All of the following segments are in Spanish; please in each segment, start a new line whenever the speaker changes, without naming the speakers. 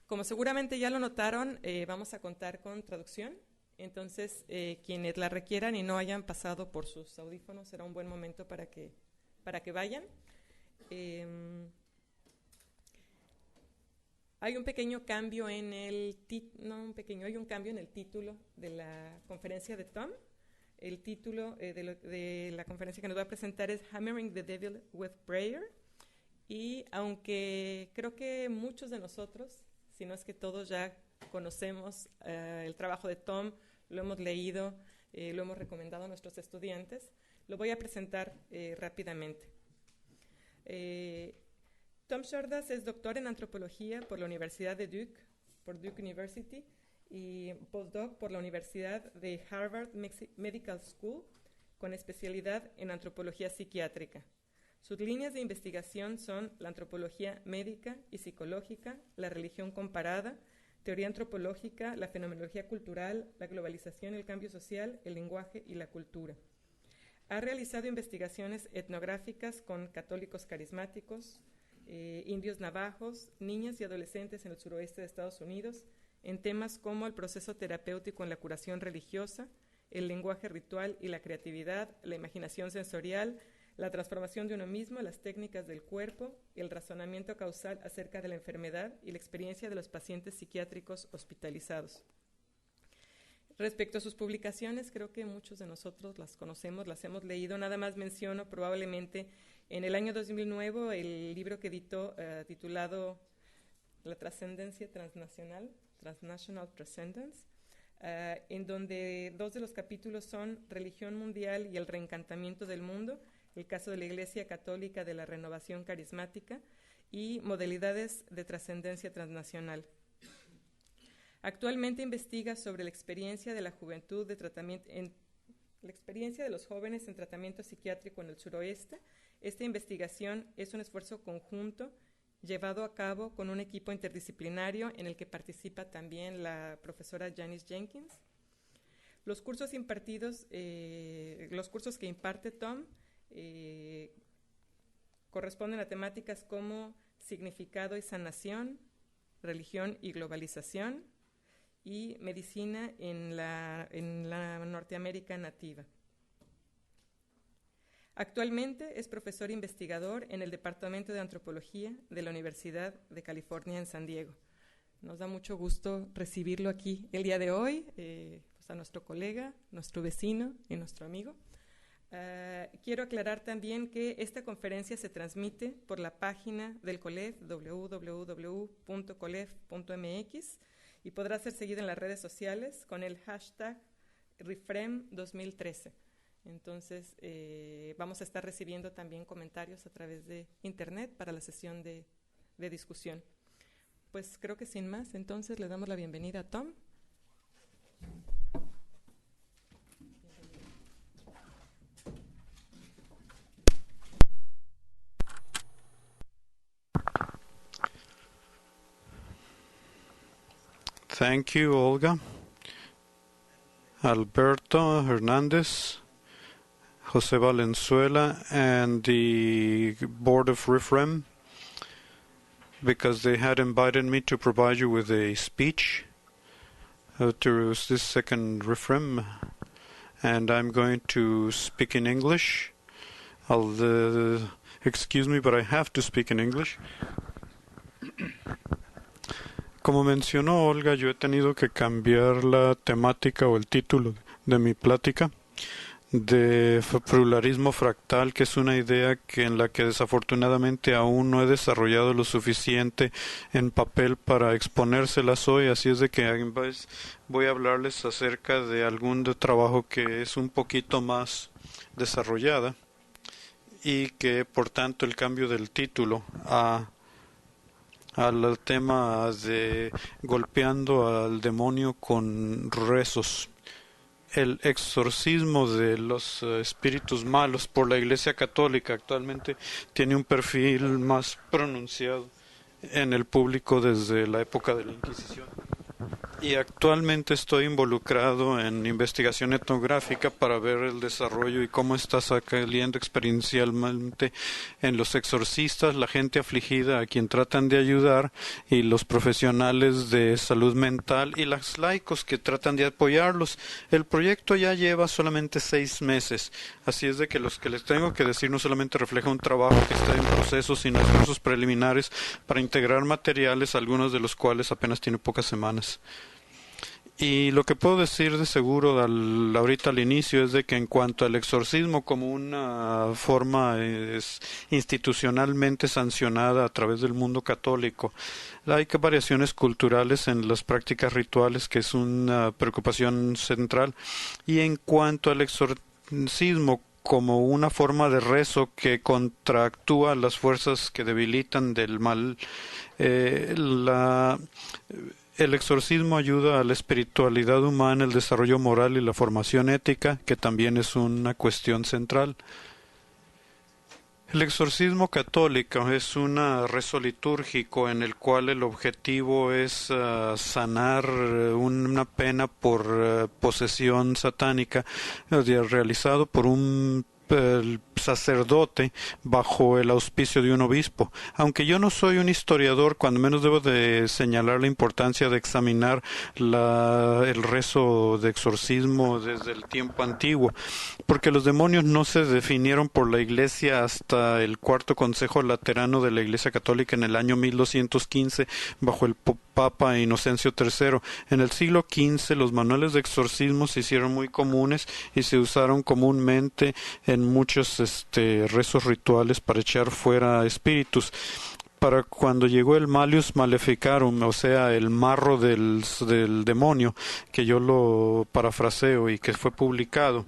Como seguramente ya lo notaron, vamos a contar con traducción. Entonces, quienes la requieran y no hayan pasado por sus audífonos, será un buen momento para que vayan. Hay un pequeño cambio en el hay un cambio en el título de la conferencia de Tom. El título de la conferencia que nos va a presentar es Hammering the Devil with Prayer. Y aunque creo que muchos de nosotros, si no es que todos, ya conocemos el trabajo de Tom, lo hemos leído, lo hemos recomendado a nuestros estudiantes, lo voy a presentar rápidamente. Tom Shordas es doctor en antropología por la Universidad de Duke, por Duke University, y postdoc por la Universidad de Harvard Medical School, con especialidad en antropología psiquiátrica. Sus líneas de investigación son la antropología médica y psicológica, la religión comparada, teoría antropológica, la fenomenología cultural, la globalización, el cambio social, el lenguaje y la cultura. Ha realizado investigaciones etnográficas con católicos carismáticos, indios navajos, niñas y adolescentes en el suroeste de Estados Unidos, en temas como el proceso terapéutico en la curación religiosa, el lenguaje ritual y la creatividad, la imaginación sensorial, la transformación de uno mismo, las técnicas del cuerpo, el razonamiento causal acerca de la enfermedad y la experiencia de los pacientes psiquiátricos hospitalizados. Respecto a sus publicaciones, creo que muchos de nosotros las conocemos, las hemos leído. Nada más menciono probablemente en el año 2009 el libro que editó titulado La trascendencia transnacional, Transnational Transcendence, en donde 2 de los capítulos son Religión mundial y el reencantamiento del mundo, el caso de la Iglesia Católica de la renovación carismática y modalidades de trascendencia transnacional. Actualmente investiga sobre la experiencia de la juventud de tratamiento la experiencia de los jóvenes en tratamiento psiquiátrico en el suroeste. Esta investigación es un esfuerzo conjunto llevado a cabo con un equipo interdisciplinario en el que participa también la profesora Janice Jenkins. Los cursos que imparte Tom corresponden a temáticas como significado y sanación, religión y globalización, y medicina en la Norteamérica nativa. Actualmente es profesor investigador en el Departamento de Antropología de la Universidad de California en San Diego. Nos da mucho gusto recibirlo aquí el día de hoy, pues a nuestro colega, nuestro vecino y nuestro amigo. Quiero aclarar también que esta conferencia se transmite por la página del COLEF, www.colef.mx, y podrá ser seguida en las redes sociales con el hashtag Refrem2013. Entonces, vamos a estar recibiendo también comentarios a través de internet para la sesión de discusión. Pues creo que sin más, entonces le damos la bienvenida a Tom.
Thank you, Olga. Alberto Hernandez, Jose Valenzuela, and the board of RIFREM, because they had invited me to provide you with a speech to this second RIFREM, and I'm going to speak in English. Excuse me, but I have to speak in English. Como mencionó Olga, yo he tenido que cambiar la temática o el título de mi plática de pluralismo fractal, que es una idea en la que desafortunadamente aún no he desarrollado lo suficiente en papel para exponérselas hoy, así es de que voy a hablarles acerca de algún trabajo que es un poquito más desarrollada y que por tanto el cambio del título al tema de golpeando al demonio con rezos, el exorcismo de los espíritus malos por la Iglesia Católica actualmente tiene un perfil más pronunciado en el público desde la época de la Inquisición Y actualmente estoy involucrado en investigación etnográfica para ver el desarrollo y cómo está saliendo experiencialmente en los exorcistas, la gente afligida a quien tratan de ayudar, y los profesionales de salud mental y los laicos que tratan de apoyarlos. El proyecto ya lleva solamente 6 meses, así es de que los que les tengo que decir no solamente refleja un trabajo que está en proceso, sino esfuerzos preliminares para integrar materiales, algunos de los cuales apenas tiene pocas semanas. Y lo que puedo decir de seguro ahorita al inicio es de que en cuanto al exorcismo como una forma institucionalmente sancionada a través del mundo católico, hay variaciones culturales en las prácticas rituales, que es una preocupación central. Y en cuanto al exorcismo como una forma de rezo que contraactúa las fuerzas que debilitan del mal, el exorcismo ayuda a la espiritualidad humana, el desarrollo moral y la formación ética, que también es una cuestión central. El exorcismo católico es un rezo litúrgico en el cual el objetivo es sanar una pena por posesión satánica realizado por un sacerdote bajo el auspicio de un obispo. Aunque yo no soy un historiador, cuando menos debo de señalar la importancia de examinar el rezo de exorcismo desde el tiempo antiguo, porque los demonios no se definieron por la Iglesia hasta el Cuarto Consejo Laterano de la Iglesia Católica en el año 1215 bajo el Papa Inocencio III. En el siglo XV los manuales de exorcismo se hicieron muy comunes y se usaron comúnmente en muchos rezos rituales para echar fuera espíritus. Para cuando llegó el Malleus Maleficarum, o sea, el marro del demonio, que yo lo parafraseo y que fue publicado,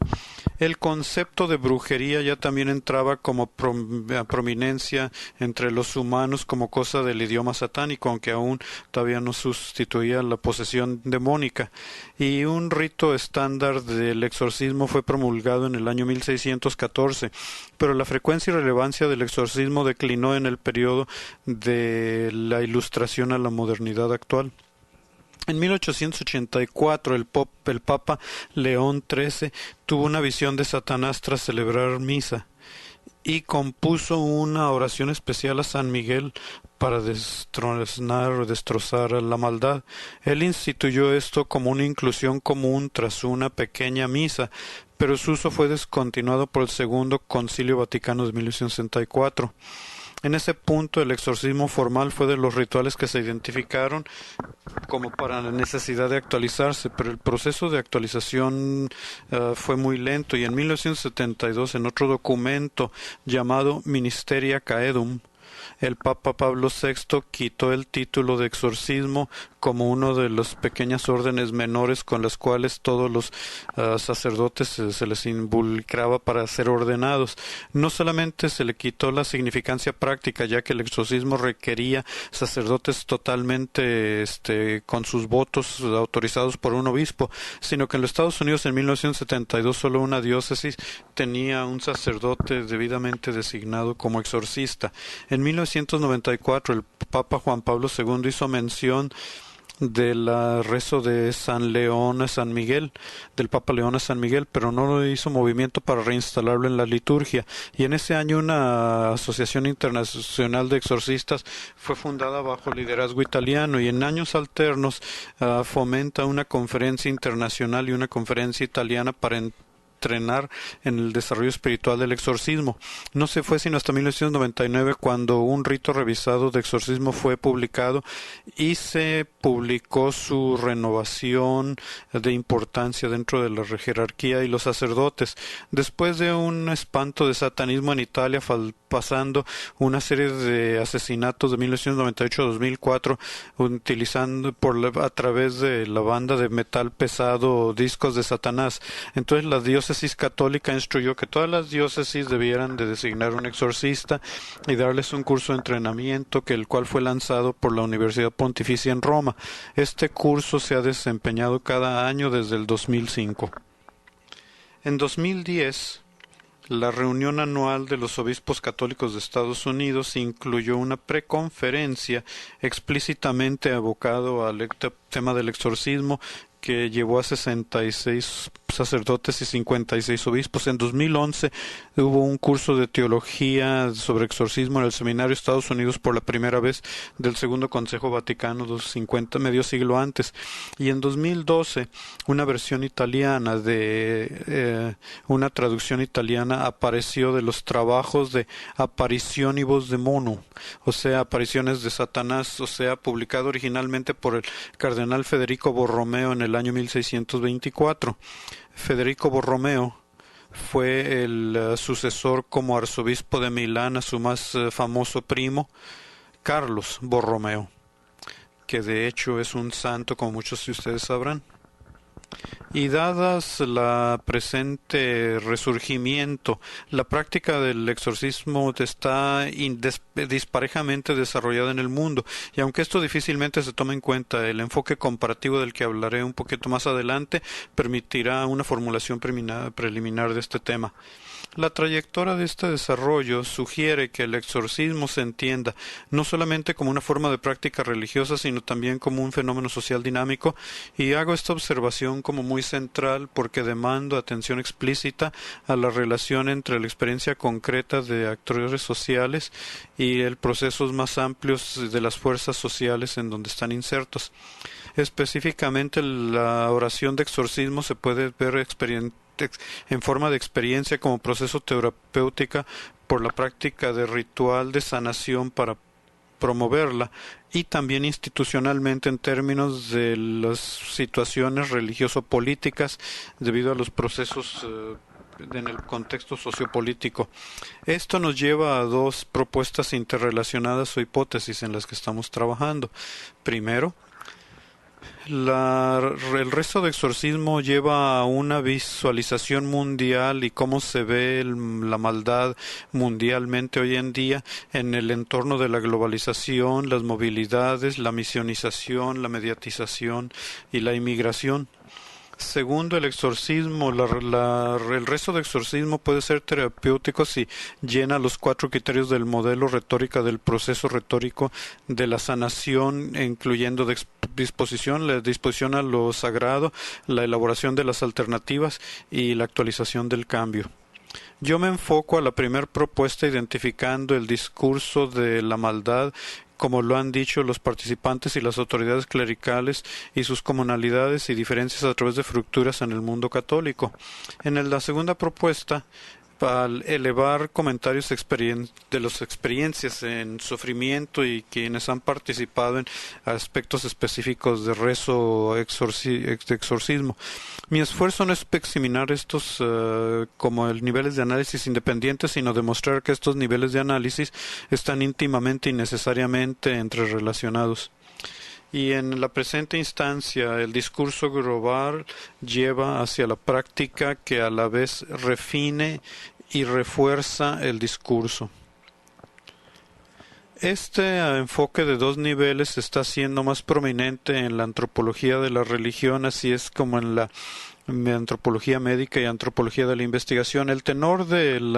el concepto de brujería ya también entraba como prominencia entre los humanos como cosa del idioma satánico, aunque aún todavía no sustituía la posesión demónica. Y un rito estándar del exorcismo fue promulgado en el año 1614, pero la frecuencia y relevancia del exorcismo declinó en el periodo de la Ilustración a la modernidad actual. En 1884 el Papa León XIII tuvo una visión de Satanás tras celebrar misa y compuso una oración especial a San Miguel para destrozar la maldad. Él instituyó esto como una inclusión común tras una pequeña misa, pero su uso fue descontinuado por el Segundo Concilio Vaticano de 1964. En ese punto el exorcismo formal fue de los rituales que se identificaron como para la necesidad de actualizarse, pero el proceso de actualización fue muy lento, y en 1972 en otro documento llamado Ministeria Caedum, el Papa Pablo VI quitó el título de exorcismo como uno de las pequeñas órdenes menores con las cuales todos los sacerdotes se les involucraba para ser ordenados. No solamente se le quitó la significancia práctica, ya que el exorcismo requería sacerdotes totalmente con sus votos autorizados por un obispo, sino que en los Estados Unidos en 1972 solo una diócesis tenía un sacerdote debidamente designado como exorcista. En 1994 el Papa Juan Pablo II hizo mención del rezo de San León a San Miguel, del Papa León a San Miguel, pero no hizo movimiento para reinstalarlo en la liturgia. Y en ese año una asociación internacional de exorcistas fue fundada bajo liderazgo italiano, y en años alternos fomenta una conferencia internacional y una conferencia italiana para entrenar en el desarrollo espiritual del exorcismo. No se fue sino hasta 1999 cuando un rito revisado de exorcismo fue publicado y se publicó su renovación de importancia dentro de la jerarquía y los sacerdotes. Después de un espanto de satanismo en Italia, pasando una serie de asesinatos de 1998 a 2004, utilizando a través de la banda de metal pesado Discos de Satanás. Entonces la diócesis católica instruyó que todas las diócesis debieran de designar un exorcista y darles un curso de entrenamiento, el cual fue lanzado por la Universidad Pontificia en Roma. Este curso se ha desempeñado cada año desde el 2005. En 2010 La reunión anual de los obispos católicos de Estados Unidos incluyó una preconferencia explícitamente abocado al tema del exorcismo que llevó a 66 sacerdotes y 56 obispos. En 2011 hubo un curso de teología sobre exorcismo en el Seminario de Estados Unidos por la primera vez del Segundo Consejo Vaticano, medio siglo antes. Y en 2012 una versión italiana una traducción italiana apareció de los trabajos de Apparitionibus Demonum, o sea, apariciones de Satanás, o sea, publicado originalmente por el cardenal Federico Borromeo en el año 1624. Federico Borromeo fue el sucesor como arzobispo de Milán a su más famoso primo, Carlos Borromeo, que de hecho es un santo, como muchos de ustedes sabrán. Y dadas la presente resurgimiento, la práctica del exorcismo está disparejamente desarrollada en el mundo, y aunque esto difícilmente se toma en cuenta, el enfoque comparativo del que hablaré un poquito más adelante permitirá una formulación preliminar de este tema. La trayectoria de este desarrollo sugiere que el exorcismo se entienda no solamente como una forma de práctica religiosa, sino también como un fenómeno social dinámico, y hago esta observación como muy central porque demando atención explícita a la relación entre la experiencia concreta de actores sociales y el procesos más amplios de las fuerzas sociales en donde están insertos. Específicamente, la oración de exorcismo se puede ver en forma de experiencia como proceso terapéutica por la práctica de ritual de sanación para promoverla, y también institucionalmente en términos de las situaciones religioso-políticas debido a los procesos en el contexto sociopolítico. Esto nos lleva a dos propuestas interrelacionadas o hipótesis en las que estamos trabajando. Primero, el resto de exorcismo lleva a una visualización mundial y cómo se ve la maldad mundialmente hoy en día en el entorno de la globalización, las movilidades, la misionización, la mediatización y la inmigración. Segundo, el exorcismo, el resto de exorcismo puede ser terapéutico si llena los 4 criterios del modelo retórica del proceso retórico de la sanación, incluyendo la disposición a lo sagrado, la elaboración de las alternativas y la actualización del cambio. Yo me enfoco a la primera propuesta identificando el discurso de la maldad, como lo han dicho los participantes y las autoridades clericales, y sus comunalidades y diferencias a través de fracturas en el mundo católico. En la segunda propuesta, al elevar comentarios de las experiencias en sufrimiento y quienes han participado en aspectos específicos de rezo de exorcismo. Mi esfuerzo no es examinar estos como niveles de análisis independientes, sino demostrar que estos niveles de análisis están íntimamente y necesariamente entrerelacionados. Y en la presente instancia, el discurso global lleva hacia la práctica que a la vez refine y refuerza el discurso. Este enfoque de dos niveles está siendo más prominente en la antropología de la religión, así es como en la antropología médica y antropología de la investigación. El tenor del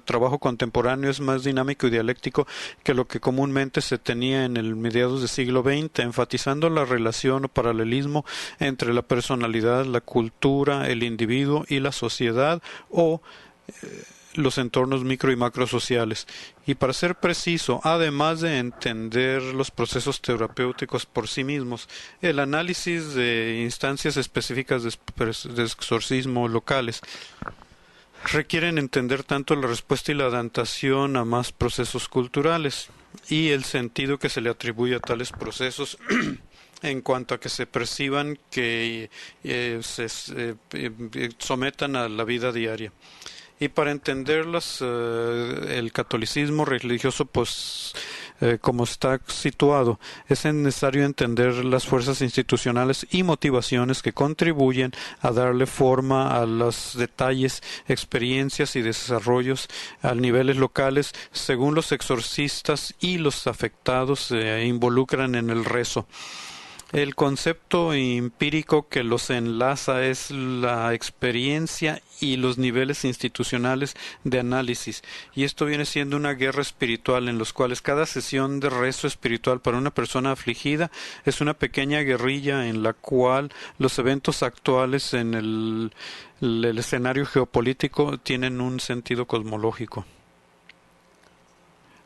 trabajo contemporáneo es más dinámico y dialéctico que lo que comúnmente se tenía en el mediados del siglo XX, enfatizando la relación o paralelismo entre la personalidad, la cultura, el individuo y la sociedad o los entornos micro y macro sociales. Y para ser preciso, además de entender los procesos terapéuticos por sí mismos, el análisis de instancias específicas de exorcismo locales requieren entender tanto la respuesta y la adaptación a más procesos culturales y el sentido que se le atribuye a tales procesos en cuanto a que se perciban que se sometan a la vida diaria. Y para entenderlas, el catolicismo religioso, como está situado, es necesario entender las fuerzas institucionales y motivaciones que contribuyen a darle forma a los detalles, experiencias y desarrollos a niveles locales, según los exorcistas y los afectados se involucran en el rezo. El concepto empírico que los enlaza es la experiencia y los niveles institucionales de análisis, y esto viene siendo una guerra espiritual en los cuales cada sesión de rezo espiritual para una persona afligida es una pequeña guerrilla en la cual los eventos actuales en el escenario geopolítico tienen un sentido cosmológico.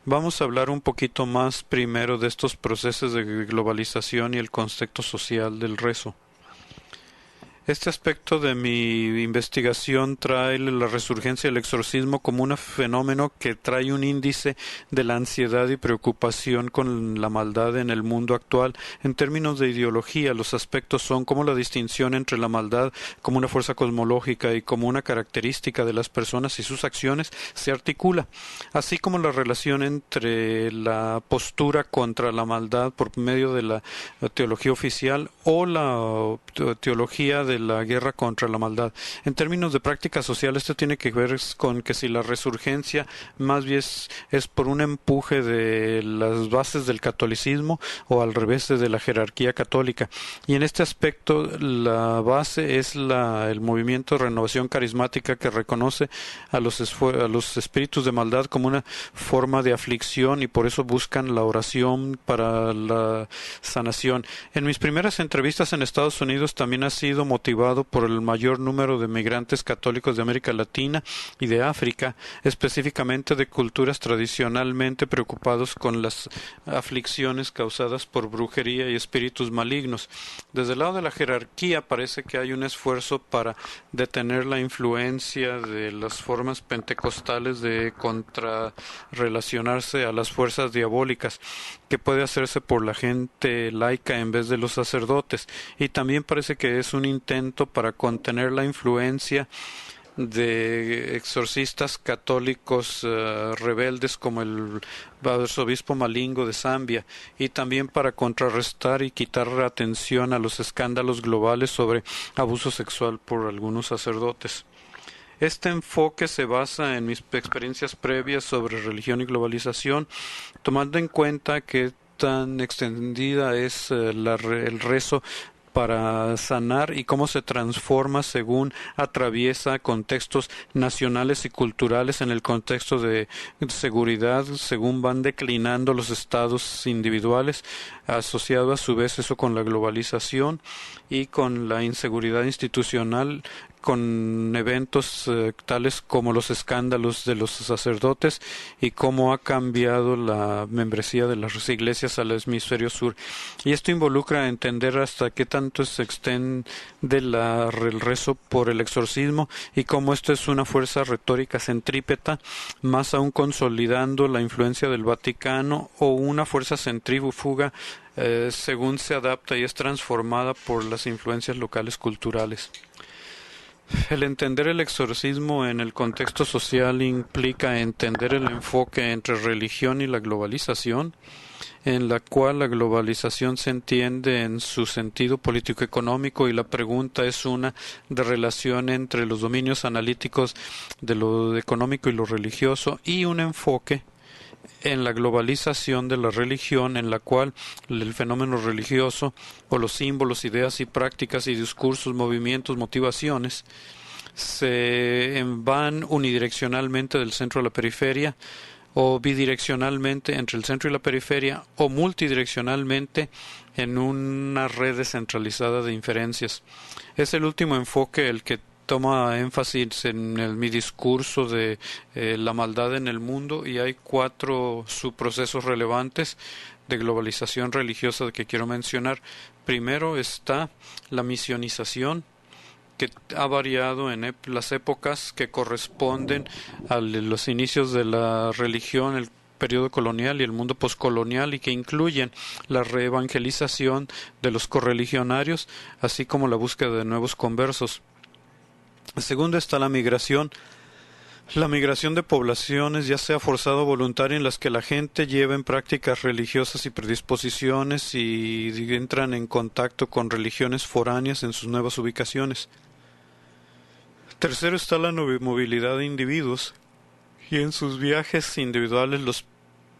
Vamos a hablar un poquito más primero de estos procesos de globalización y el contexto social del rezo. Este aspecto de mi investigación trae la resurgencia del exorcismo como un fenómeno que trae un índice de la ansiedad y preocupación con la maldad en el mundo actual. En términos de ideología, los aspectos son como la distinción entre la maldad como una fuerza cosmológica y como una característica de las personas y sus acciones se articula, así como la relación entre la postura contra la maldad por medio de la teología oficial o la teología de la guerra contra la maldad. En términos de práctica social, esto tiene que ver con que si la resurgencia más bien es por un empuje de las bases del catolicismo o al revés de la jerarquía católica. Y en este aspecto la base es el movimiento de renovación carismática que reconoce a los espíritus de maldad como una forma de aflicción y por eso buscan la oración para la sanación. En mis primeras entrevistas en Estados Unidos también ha sido motivado por el mayor número de migrantes católicos de América Latina y de África, específicamente de culturas tradicionalmente preocupados con las aflicciones causadas por brujería y espíritus malignos. Desde el lado de la jerarquía parece que hay un esfuerzo para detener la influencia de las formas pentecostales de contrarrelacionarse a las fuerzas diabólicas, que puede hacerse por la gente laica en vez de los sacerdotes, y también parece que es un intento para contener la influencia de exorcistas católicos rebeldes como el arzobispo Malingo de Zambia, y también para contrarrestar y quitar atención a los escándalos globales sobre abuso sexual por algunos sacerdotes. Este enfoque se basa en mis experiencias previas sobre religión y globalización, tomando en cuenta que tan extendida es el rezo para sanar y cómo se transforma según atraviesa contextos nacionales y culturales en el contexto de seguridad, según van declinando los estados individuales, asociado a su vez eso con la globalización y con la inseguridad institucional, con eventos tales como los escándalos de los sacerdotes y cómo ha cambiado la membresía de las iglesias al hemisferio sur. Y esto involucra entender hasta qué tanto se extiende el rezo por el exorcismo y cómo esto es una fuerza retórica centrípeta, más aún consolidando la influencia del Vaticano, o una fuerza centrífuga según se adapta y es transformada por las influencias locales culturales. El entender el exorcismo en el contexto social implica entender el enfoque entre religión y la globalización, en la cual la globalización se entiende en su sentido político-económico y la pregunta es una de relación entre los dominios analíticos de lo económico y lo religioso, y un enfoque en la globalización de la religión en la cual el fenómeno religioso o los símbolos, ideas y prácticas y discursos, movimientos, motivaciones se van unidireccionalmente del centro a la periferia, o bidireccionalmente entre el centro y la periferia, o multidireccionalmente en una red descentralizada de inferencias. Es el último enfoque el que toma énfasis en mi discurso de la maldad en el mundo, y hay 4 subprocesos relevantes de globalización religiosa que quiero mencionar. Primero está la misionización, que ha variado en las épocas que corresponden a los inicios de la religión, el periodo colonial y el mundo poscolonial, y que incluyen la reevangelización de los correligionarios, así como la búsqueda de nuevos conversos. Segundo está la migración de poblaciones, ya sea forzada o voluntaria, en las que la gente lleva en prácticas religiosas y predisposiciones y entran en contacto con religiones foráneas en sus nuevas ubicaciones. Tercero está la movilidad de individuos, y en sus viajes individuales los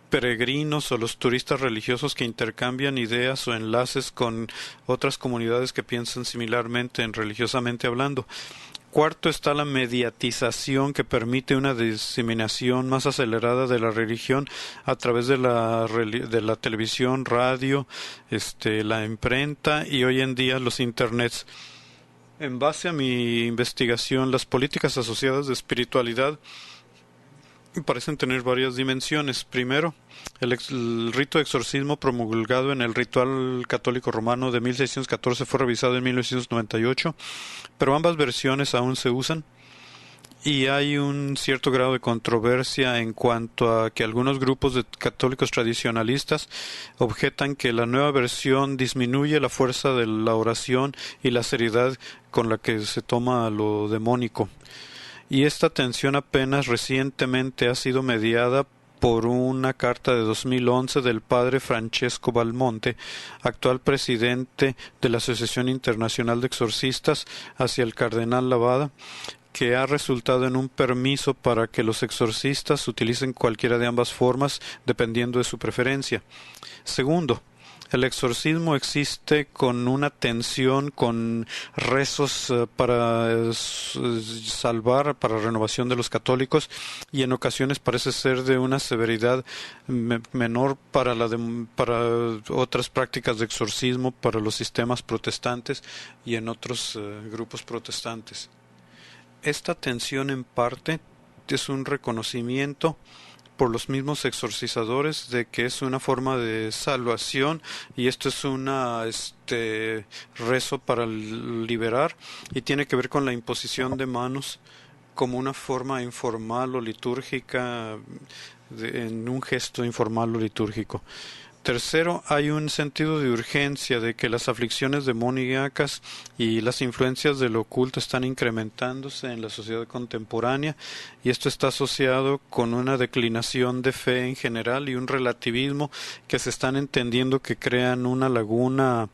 peregrinos o los turistas religiosos que intercambian ideas o enlaces con otras comunidades que piensan similarmente en religiosamente hablando. Cuarto está la mediatización, que permite una diseminación más acelerada de la religión a través de la televisión, radio, la imprenta y hoy en día los internets. En base a mi investigación, las políticas asociadas de espiritualidad parecen tener varias dimensiones. Primero, el rito de exorcismo promulgado en el ritual católico romano de 1614 fue revisado en 1998, pero ambas versiones aún se usan y hay un cierto grado de controversia en cuanto a que algunos grupos de católicos tradicionalistas objetan que la nueva versión disminuye la fuerza de la oración y la seriedad con la que se toma lo demónico. Y esta tensión apenas recientemente ha sido mediada por una carta de 2011 del padre Francesco Balmonte, actual presidente de la Asociación Internacional de Exorcistas, hacia el cardenal Lavada, que ha resultado en un permiso para que los exorcistas utilicen cualquiera de ambas formas dependiendo de su preferencia. Segundo, el exorcismo existe con una tensión, con rezos para salvar, para renovación de los católicos, y en ocasiones parece ser de una severidad menor para otras prácticas de exorcismo, para los sistemas protestantes y en otros grupos protestantes. Esta tensión en parte es un reconocimiento por los mismos exorcizadores de que es una forma de salvación y esto es una rezo para liberar y tiene que ver con la imposición de manos como una forma informal o litúrgica, en un gesto informal o litúrgico. Tercero, hay un sentido de urgencia de que las aflicciones demoníacas y las influencias del oculto están incrementándose en la sociedad contemporánea y esto está asociado con una declinación de fe en general y un relativismo que se están entendiendo que crean una laguna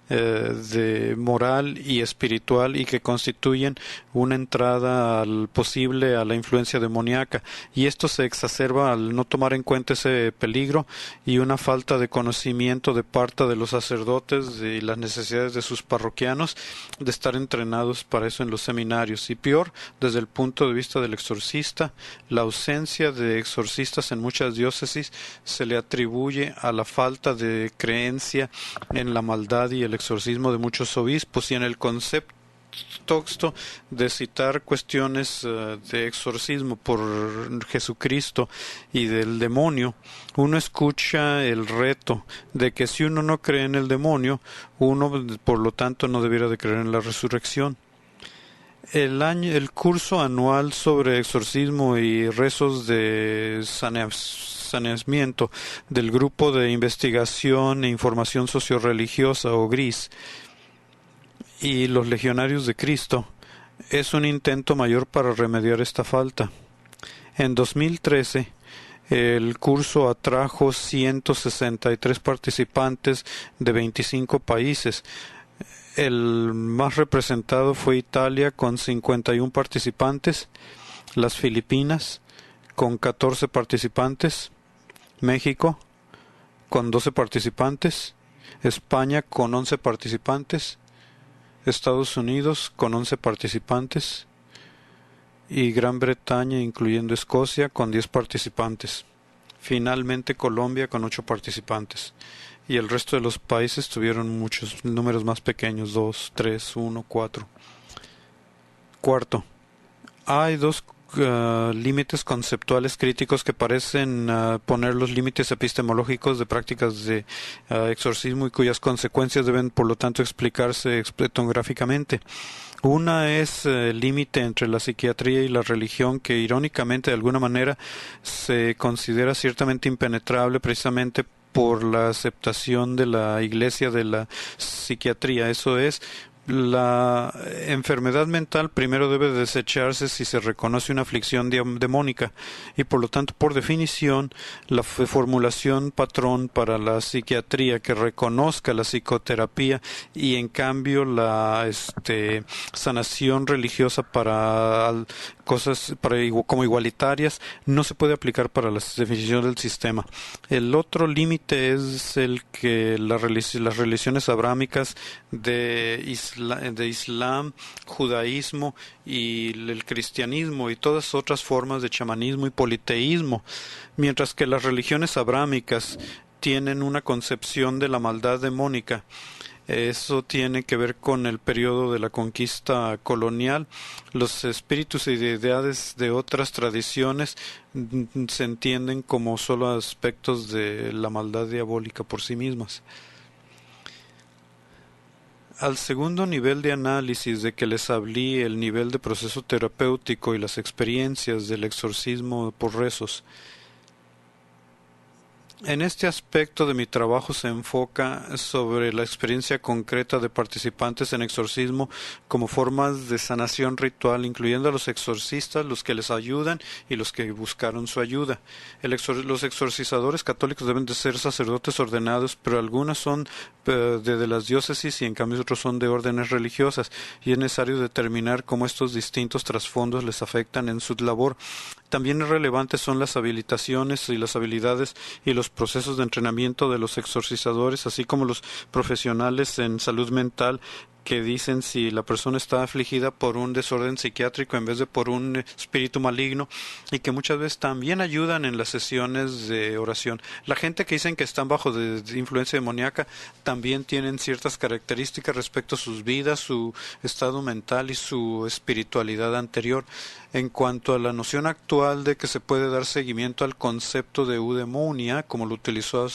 de moral y espiritual y que constituyen una entrada posible a la influencia demoníaca, y esto se exacerba al no tomar en cuenta ese peligro y una falta de conocimiento de parte de los sacerdotes y las necesidades de sus parroquianos de estar entrenados para eso en los seminarios. Y peor, desde el punto de vista del exorcista, la ausencia de exorcistas en muchas diócesis se le atribuye a la falta de creencia en la maldad y el exorcismo de muchos obispos y en el concepto de citar cuestiones de exorcismo por Jesucristo y del demonio. Uno escucha el reto de que si uno no cree en el demonio, uno por lo tanto no debiera de creer en la resurrección. El curso anual sobre exorcismo y rezos de saneamiento del Grupo de Investigación e Información Socioreligiosa o GRIS y los Legionarios de Cristo es un intento mayor para remediar esta falta. En 2013, el curso atrajo 163 participantes de 25 países. El más representado fue Italia con 51 participantes, las Filipinas con 14 participantes, México con 12 participantes, España con 11 participantes, Estados Unidos con 11 participantes y Gran Bretaña, incluyendo Escocia, con 10 participantes. Finalmente Colombia con 8 participantes. Y el resto de los países tuvieron muchos números más pequeños, 2, 3, 1, 4. Cuarto, hay dos límites conceptuales críticos que parecen poner los límites epistemológicos de prácticas de exorcismo y cuyas consecuencias deben por lo tanto explicarse etnográficamente. Una es el límite entre la psiquiatría y la religión, que irónicamente de alguna manera se considera ciertamente impenetrable precisamente por la aceptación de la Iglesia de la psiquiatría. Eso es, La enfermedad mental primero debe desecharse si se reconoce una aflicción demónica y por lo tanto, por definición, la formulación patrón para la psiquiatría que reconozca la psicoterapia y en cambio la sanación religiosa para cosas como igualitarias no se puede aplicar para la definición del sistema. El otro límite es el que las religiones abrámicas de Islam, judaísmo y el cristianismo y todas otras formas de chamanismo y politeísmo, mientras que las religiones abrámicas tienen una concepción de la maldad demónica. Eso tiene que ver con el periodo de la conquista colonial. Los espíritus y deidades de otras tradiciones se entienden como solo aspectos de la maldad diabólica por sí mismas. Al segundo nivel de análisis de que les hablé, el nivel de proceso terapéutico y las experiencias del exorcismo por rezos. En este aspecto de mi trabajo se enfoca sobre la experiencia concreta de participantes en exorcismo como formas de sanación ritual, incluyendo a los exorcistas, los que les ayudan y los que buscaron su ayuda. Los exorcizadores católicos deben de ser sacerdotes ordenados, pero algunos son de las diócesis y en cambio otros son de órdenes religiosas, y es necesario determinar cómo estos distintos trasfondos les afectan en su labor. También relevantes son las habilitaciones y las habilidades y los procesos de entrenamiento de los exorcizadores, así como los profesionales en salud mental que dicen si la persona está afligida por un desorden psiquiátrico en vez de por un espíritu maligno, y que muchas veces también ayudan en las sesiones de oración. La gente que dicen que están bajo de influencia demoníaca también tienen ciertas características respecto a sus vidas, su estado mental y su espiritualidad anterior. En cuanto a la noción actual de que se puede dar seguimiento al concepto de eudemonia, como lo utilizó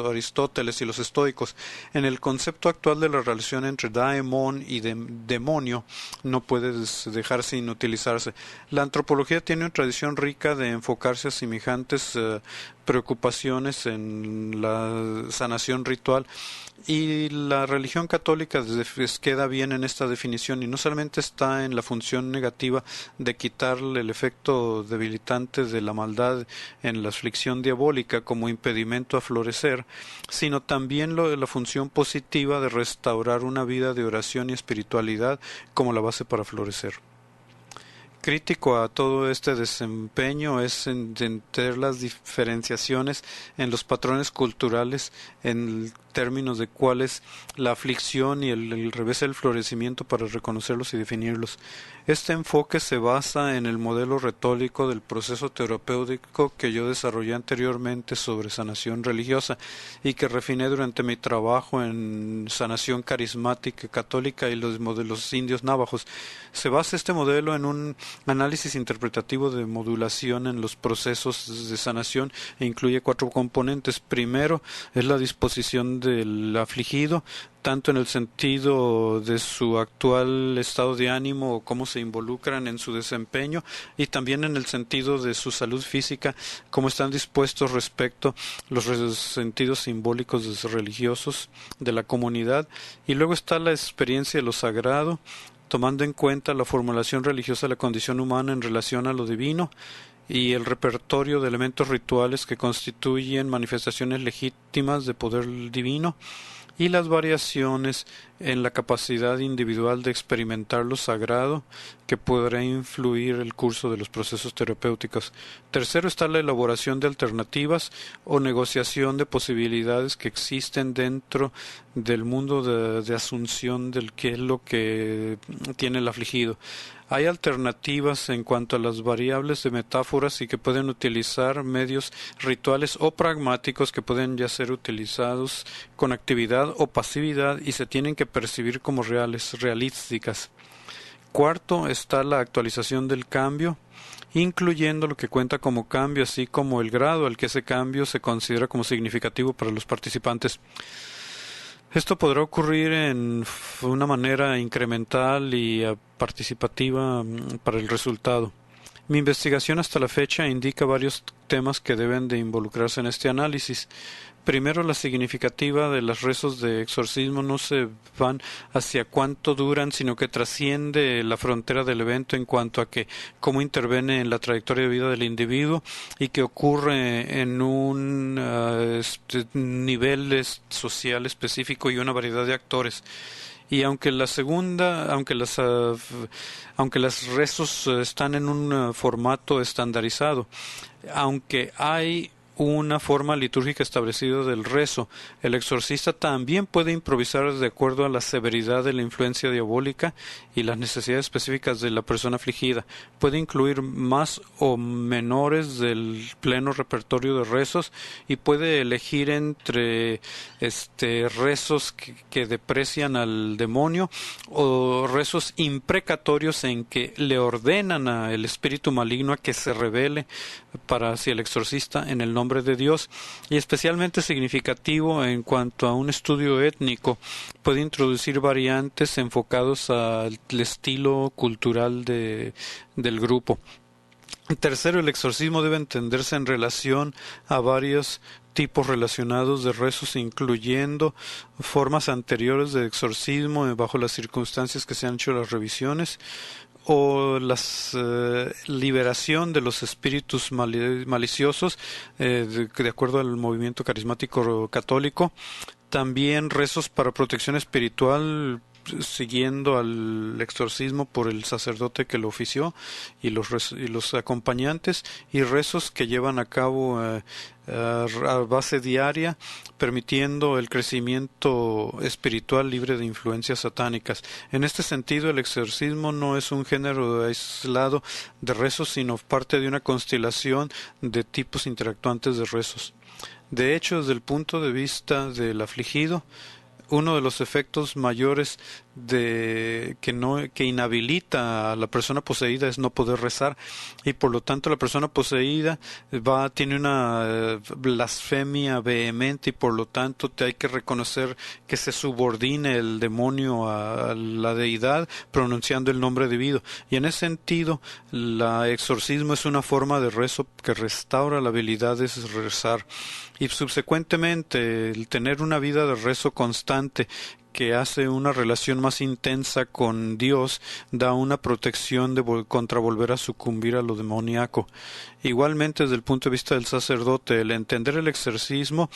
Aristóteles y los estoicos, en el concepto actual de la relación entre daemon y demonio no puede dejar sin utilizarse. La antropología tiene una tradición rica de enfocarse a semejantes preocupaciones en la sanación ritual, y la religión católica queda bien en esta definición, y no solamente está en la función negativa de quitarle el efecto debilitante de la maldad en la aflicción diabólica como impedimento a florecer, sino también la función positiva de restaurar una vida de oración y espiritualidad como la base para florecer. Crítico a todo este desempeño es entender las diferenciaciones en los patrones culturales en términos de cuál es la aflicción y el revés del florecimiento para reconocerlos y definirlos. Este enfoque se basa en el modelo retórico del proceso terapéutico que yo desarrollé anteriormente sobre sanación religiosa y que refiné durante mi trabajo en sanación carismática católica y los modelos indios navajos. Se basa este modelo en un análisis interpretativo de modulación en los procesos de sanación e incluye 4 componentes. Primero es la disposición del afligido, tanto en el sentido de su actual estado de ánimo o cómo se involucran en su desempeño, y también en el sentido de su salud física, cómo están dispuestos respecto a los sentidos simbólicos religiosos de la comunidad. Y luego está la experiencia de lo sagrado, tomando en cuenta la formulación religiosa de la condición humana en relación a lo divino, y el repertorio de elementos rituales que constituyen manifestaciones legítimas de poder divino, y las variaciones en la capacidad individual de experimentar lo sagrado que podrá influir el curso de los procesos terapéuticos. Tercero está la elaboración de alternativas o negociación de posibilidades que existen dentro del mundo de asunción del qué es lo que tiene el afligido. Hay alternativas en cuanto a las variables de metáforas y que pueden utilizar medios rituales o pragmáticos que pueden ya ser utilizados con actividad o pasividad y se tienen que percibir como realísticas. Cuarto está la actualización del cambio, incluyendo lo que cuenta como cambio, así como el grado al que ese cambio se considera como significativo para los participantes. Esto podrá ocurrir en una manera incremental y participativa para el resultado. Mi investigación hasta la fecha indica varios temas que deben de involucrarse en este análisis. Primero, la significativa de los rezos de exorcismo no se van hacia cuánto duran, sino que trasciende la frontera del evento en cuanto a que cómo interviene en la trayectoria de vida del individuo y que ocurre en un nivel social específico y una variedad de actores. Y aunque la segunda, aunque los rezos están en un formato estandarizado, aunque hay una forma litúrgica establecida del rezo, el exorcista también puede improvisar de acuerdo a la severidad de la influencia diabólica y las necesidades específicas de la persona afligida. Puede incluir más o menores del pleno repertorio de rezos y puede elegir entre rezos que deprecian al demonio o rezos imprecatorios en que le ordenan al espíritu maligno a que se rebele para hacia el exorcista en el nombre de Dios, y especialmente significativo en cuanto a un estudio étnico, puede introducir variantes enfocados al estilo cultural del grupo. Tercero, el exorcismo debe entenderse en relación a varios tipos relacionados de rezos, incluyendo formas anteriores de exorcismo bajo las circunstancias que se han hecho las revisiones, o la liberación de los espíritus maliciosos de acuerdo al movimiento carismático católico. También rezos para protección espiritual siguiendo al exorcismo por el sacerdote que lo ofició y los acompañantes, y rezos que llevan a cabo a base diaria, permitiendo el crecimiento espiritual libre de influencias satánicas. En este sentido, el exorcismo no es un género aislado de rezos, sino parte de una constelación de tipos interactuantes de rezos. De hecho, desde el punto de vista del afligido, uno de los efectos mayores que inhabilita a la persona poseída es no poder rezar, y por lo tanto la persona poseída tiene una blasfemia vehemente, y por lo tanto hay que reconocer que se subordine el demonio a la deidad pronunciando el nombre debido, y en ese sentido el exorcismo es una forma de rezo que restaura la habilidad de rezar, y subsecuentemente el tener una vida de rezo constante que hace una relación más intensa con Dios da una protección contra volver a sucumbir a lo demoníaco. Igualmente, desde el punto de vista del sacerdote, el entender el exorcismo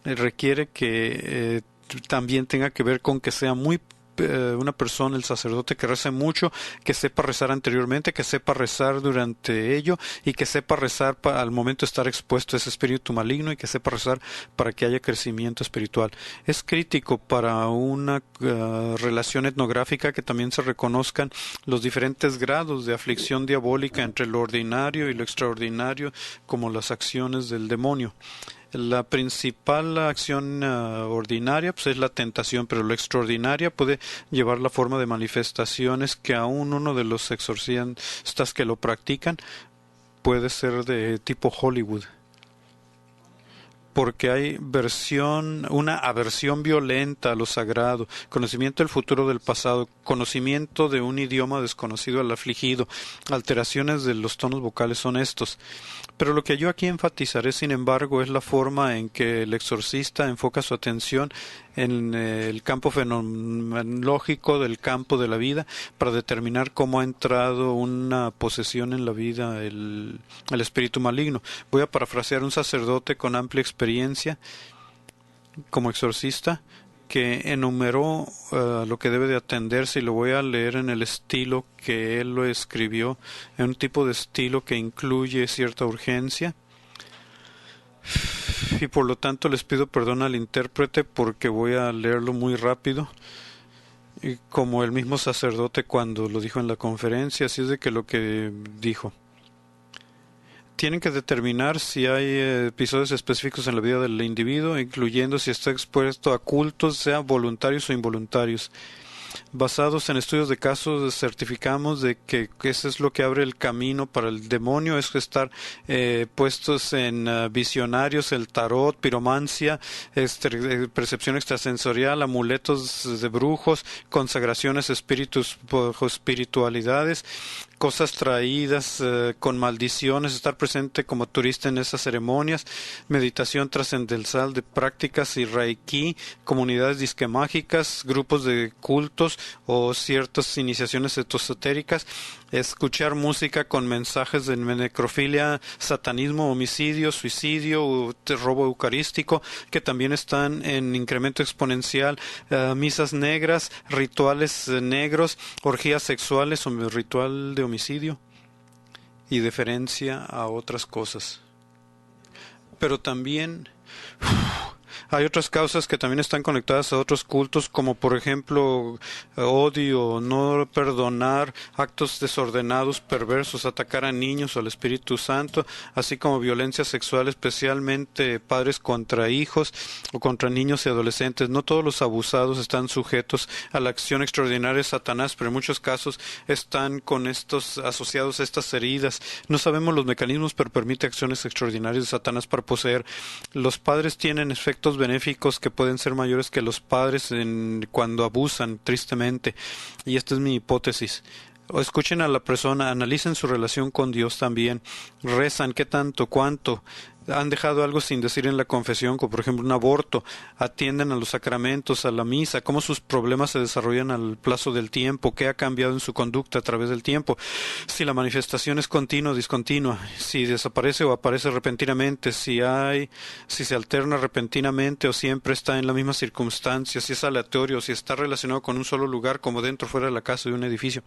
requiere que también tenga que ver con que sea muy una persona, el sacerdote, que rece mucho, que sepa rezar anteriormente, que sepa rezar durante ello, y que sepa rezar al momento de estar expuesto a ese espíritu maligno, y que sepa rezar para que haya crecimiento espiritual. Es crítico para una relación etnográfica que también se reconozcan los diferentes grados de aflicción diabólica entre lo ordinario y lo extraordinario, como las acciones del demonio. La principal acción ordinaria pues es la tentación, pero lo extraordinaria puede llevar la forma de manifestaciones que aún uno de los exorcistas que lo practican puede ser de tipo Hollywood, porque hay una aversión violenta a lo sagrado, conocimiento del futuro del pasado, conocimiento de un idioma desconocido al afligido, alteraciones de los tonos vocales son estos. Pero lo que yo aquí enfatizaré, sin embargo, es la forma en que el exorcista enfoca su atención en el campo fenomenológico del campo de la vida para determinar cómo ha entrado una posesión en la vida el espíritu maligno. Voy a parafrasear un sacerdote con amplia experiencia como exorcista que enumeró lo que debe de atenderse, y lo voy a leer en el estilo que él lo escribió, en un tipo de estilo que incluye cierta urgencia, y por lo tanto les pido perdón al intérprete porque voy a leerlo muy rápido, y como el mismo sacerdote cuando lo dijo en la conferencia. Así es de que lo que dijo: tienen que determinar si hay episodios específicos en la vida del individuo, incluyendo si está expuesto a cultos, sean voluntarios o involuntarios. Basados en estudios de casos, certificamos de que eso es lo que abre el camino para el demonio, es estar puestos en visionarios, el tarot, piromancia, percepción extrasensorial, amuletos de brujos, consagraciones, espíritus, espiritualidades, cosas traídas con maldiciones, estar presente como turista en esas ceremonias, meditación trascendental de prácticas y reiki, comunidades disquemágicas, grupos de cultos o ciertas iniciaciones esotéricas, escuchar música con mensajes de necrofilia, satanismo, homicidio, suicidio, robo eucarístico, que también están en incremento exponencial, misas negras, rituales negros, orgías sexuales o ritual de homicidio y deferencia a otras cosas. Pero también hay otras causas que también están conectadas a otros cultos, como por ejemplo odio, no perdonar, actos desordenados, perversos, atacar a niños o al Espíritu Santo, así como violencia sexual, especialmente padres contra hijos o contra niños y adolescentes. No todos los abusados están sujetos a la acción extraordinaria de Satanás, pero en muchos casos están con estos asociados a estas heridas. No sabemos los mecanismos, pero permite acciones extraordinarias de Satanás para poseer. Los padres tienen efectos benéficos que pueden ser mayores que los padres cuando abusan, tristemente. Y esta es mi hipótesis. O escuchen a la persona, analicen su relación con Dios también, rezan, qué tanto, cuánto, han dejado algo sin decir en la confesión, como por ejemplo un aborto, atienden a los sacramentos, a la misa, cómo sus problemas se desarrollan al plazo del tiempo, qué ha cambiado en su conducta a través del tiempo, si la manifestación es continua o discontinua, si desaparece o aparece repentinamente, si se alterna repentinamente o siempre está en la misma circunstancia, si es aleatorio, si está relacionado con un solo lugar como dentro o fuera de la casa de un edificio.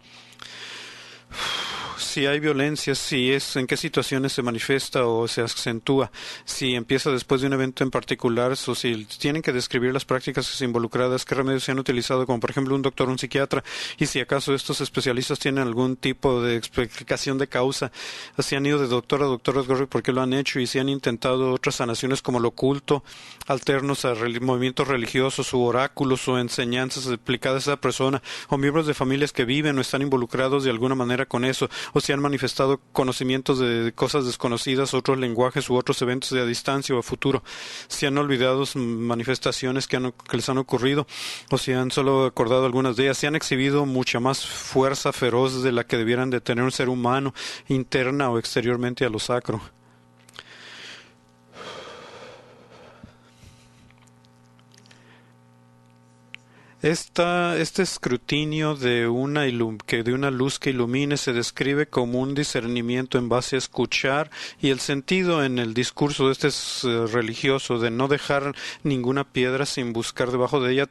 Si hay violencia, si es en qué situaciones se manifiesta o se acentúa, si empieza después de un evento en particular, o si tienen que describir las prácticas involucradas, qué remedios se han utilizado, como por ejemplo un doctor o un psiquiatra, y si acaso estos especialistas tienen algún tipo de explicación de causa, si han ido de doctor a doctor, por qué lo han hecho, y si han intentado otras sanaciones como lo oculto, alternos a movimientos religiosos u oráculos o enseñanzas aplicadas a esa persona, o miembros de familias que viven o están involucrados de alguna manera con eso, o si han manifestado conocimientos de cosas desconocidas, otros lenguajes u otros eventos de a distancia o a futuro, si han olvidado manifestaciones que les han ocurrido, o si han solo acordado algunas de ellas, si han exhibido mucha más fuerza feroz de la que debieran de tener un ser humano, interna o exteriormente a lo sacro. Este escrutinio de una luz que ilumine se describe como un discernimiento en base a escuchar, y el sentido en el discurso de religioso de no dejar ninguna piedra sin buscar debajo de ella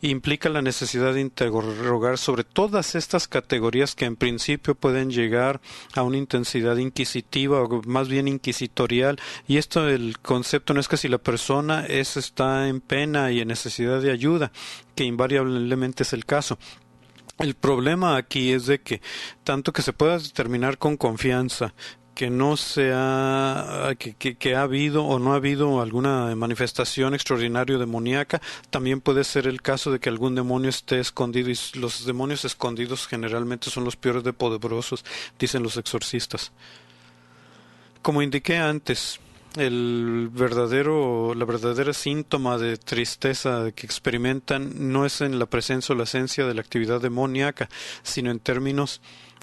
implica la necesidad de interrogar sobre todas estas categorías que en principio pueden llegar a una intensidad inquisitiva o más bien inquisitorial, y el concepto no es que si la persona está en pena y en necesidad de ayuda, que invariablemente es el caso. El problema aquí es de que tanto que se pueda determinar con confianza que no sea que ha habido o no ha habido alguna manifestación extraordinaria demoníaca, también puede ser el caso de que algún demonio esté escondido, y los demonios escondidos generalmente son los peores de poderosos, dicen los exorcistas. Como indiqué antes, la verdadera síntoma de tristeza que experimentan no es en la presencia o la esencia de la actividad demoníaca, sino en términos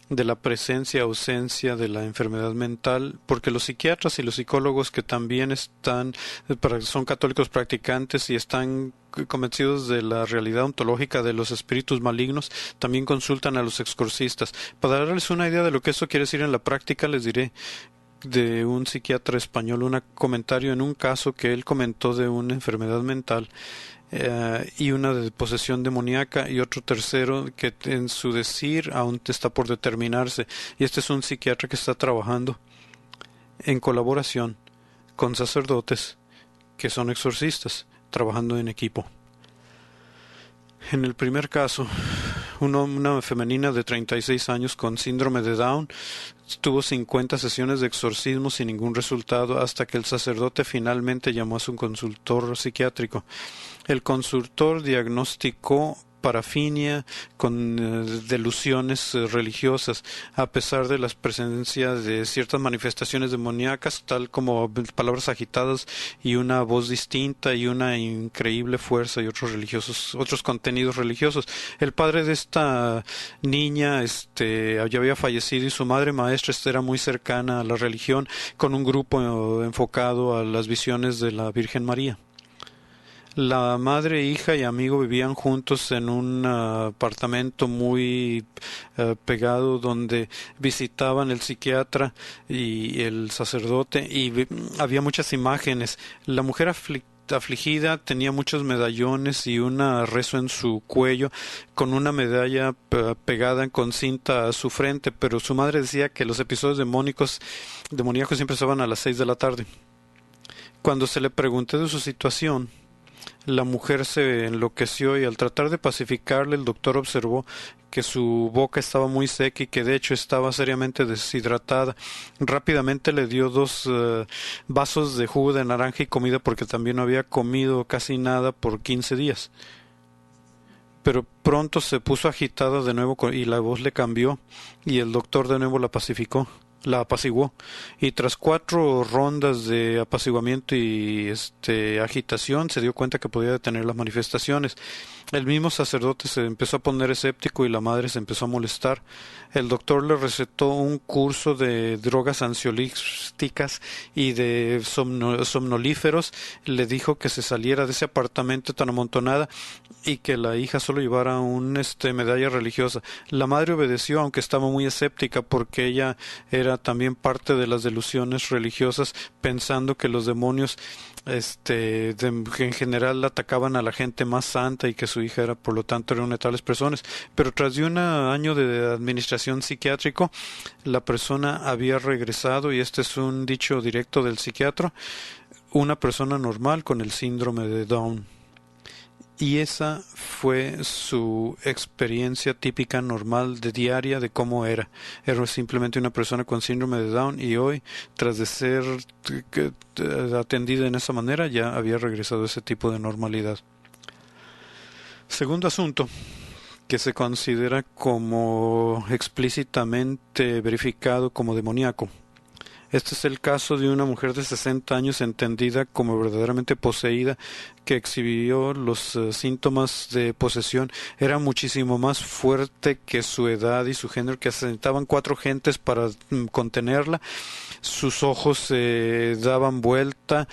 de la presencia o ausencia de la enfermedad mental, porque los psiquiatras y los psicólogos que también son católicos practicantes y están convencidos de la realidad ontológica de los espíritus malignos, también consultan a los exorcistas. Para darles una idea de lo que eso quiere decir en la práctica, les diré de un psiquiatra español un comentario en un caso que él comentó de una enfermedad mental y una de posesión demoníaca, y otro tercero que en su decir aún está por determinarse, y este es un psiquiatra que está trabajando en colaboración con sacerdotes que son exorcistas, trabajando en equipo. En el primer caso, una femenina de 36 años con síndrome de Down tuvo 50 sesiones de exorcismo sin ningún resultado, hasta que el sacerdote finalmente llamó a su consultor psiquiátrico. El consultor diagnosticó parafinia, con delusiones religiosas, a pesar de las presencias de ciertas manifestaciones demoníacas, tal como palabras agitadas y una voz distinta y una increíble fuerza y otros contenidos religiosos. El padre de esta niña ya había fallecido y su madre maestra era muy cercana a la religión, con un grupo enfocado a las visiones de la Virgen María. La madre, hija y amigo vivían juntos en un apartamento muy pegado, donde visitaban el psiquiatra y el sacerdote, y había muchas imágenes. La mujer afligida tenía muchos medallones y un rezo en su cuello, con una medalla pegada con cinta a su frente, pero su madre decía que los episodios demoníacos siempre estaban a las 6 de la tarde. Cuando se le preguntó de su situación, la mujer se enloqueció, y al tratar de pacificarle, el doctor observó que su boca estaba muy seca y que de hecho estaba seriamente deshidratada. Rápidamente le dio 2 vasos de jugo de naranja y comida, porque también no había comido casi nada por 15 días. Pero pronto se puso agitada de nuevo y la voz le cambió, y el doctor de nuevo la apaciguó, y tras 4 rondas de apaciguamiento y agitación, se dio cuenta que podía detener las manifestaciones. El mismo sacerdote se empezó a poner escéptico y la madre se empezó a molestar. El doctor le recetó un curso de drogas ansiolíticas y de somnolíferos. Le dijo que se saliera de ese apartamento tan amontonada y que la hija solo llevara medalla religiosa. La madre obedeció, aunque estaba muy escéptica, porque ella era también parte de las delusiones religiosas, pensando que los demonios que en general atacaban a la gente más santa, y que su hija era, por lo tanto, era una de tales personas. Pero tras de un año de administración psiquiátrico, la persona había regresado, y este es un dicho directo del psiquiatra: una persona normal con el síndrome de Down. Y esa fue su experiencia típica, normal, de diaria, de cómo era. Era simplemente una persona con síndrome de Down, y hoy, tras de ser atendida en esa manera, ya había regresado a ese tipo de normalidad. Segundo asunto, que se considera como explícitamente verificado como demoníaco. Este es el caso de una mujer de 60 años entendida como verdaderamente poseída, que exhibió los síntomas de posesión. Era muchísimo más fuerte que su edad y su género, que se necesitaban 4 gentes para contenerla. Sus ojos daban vuelta,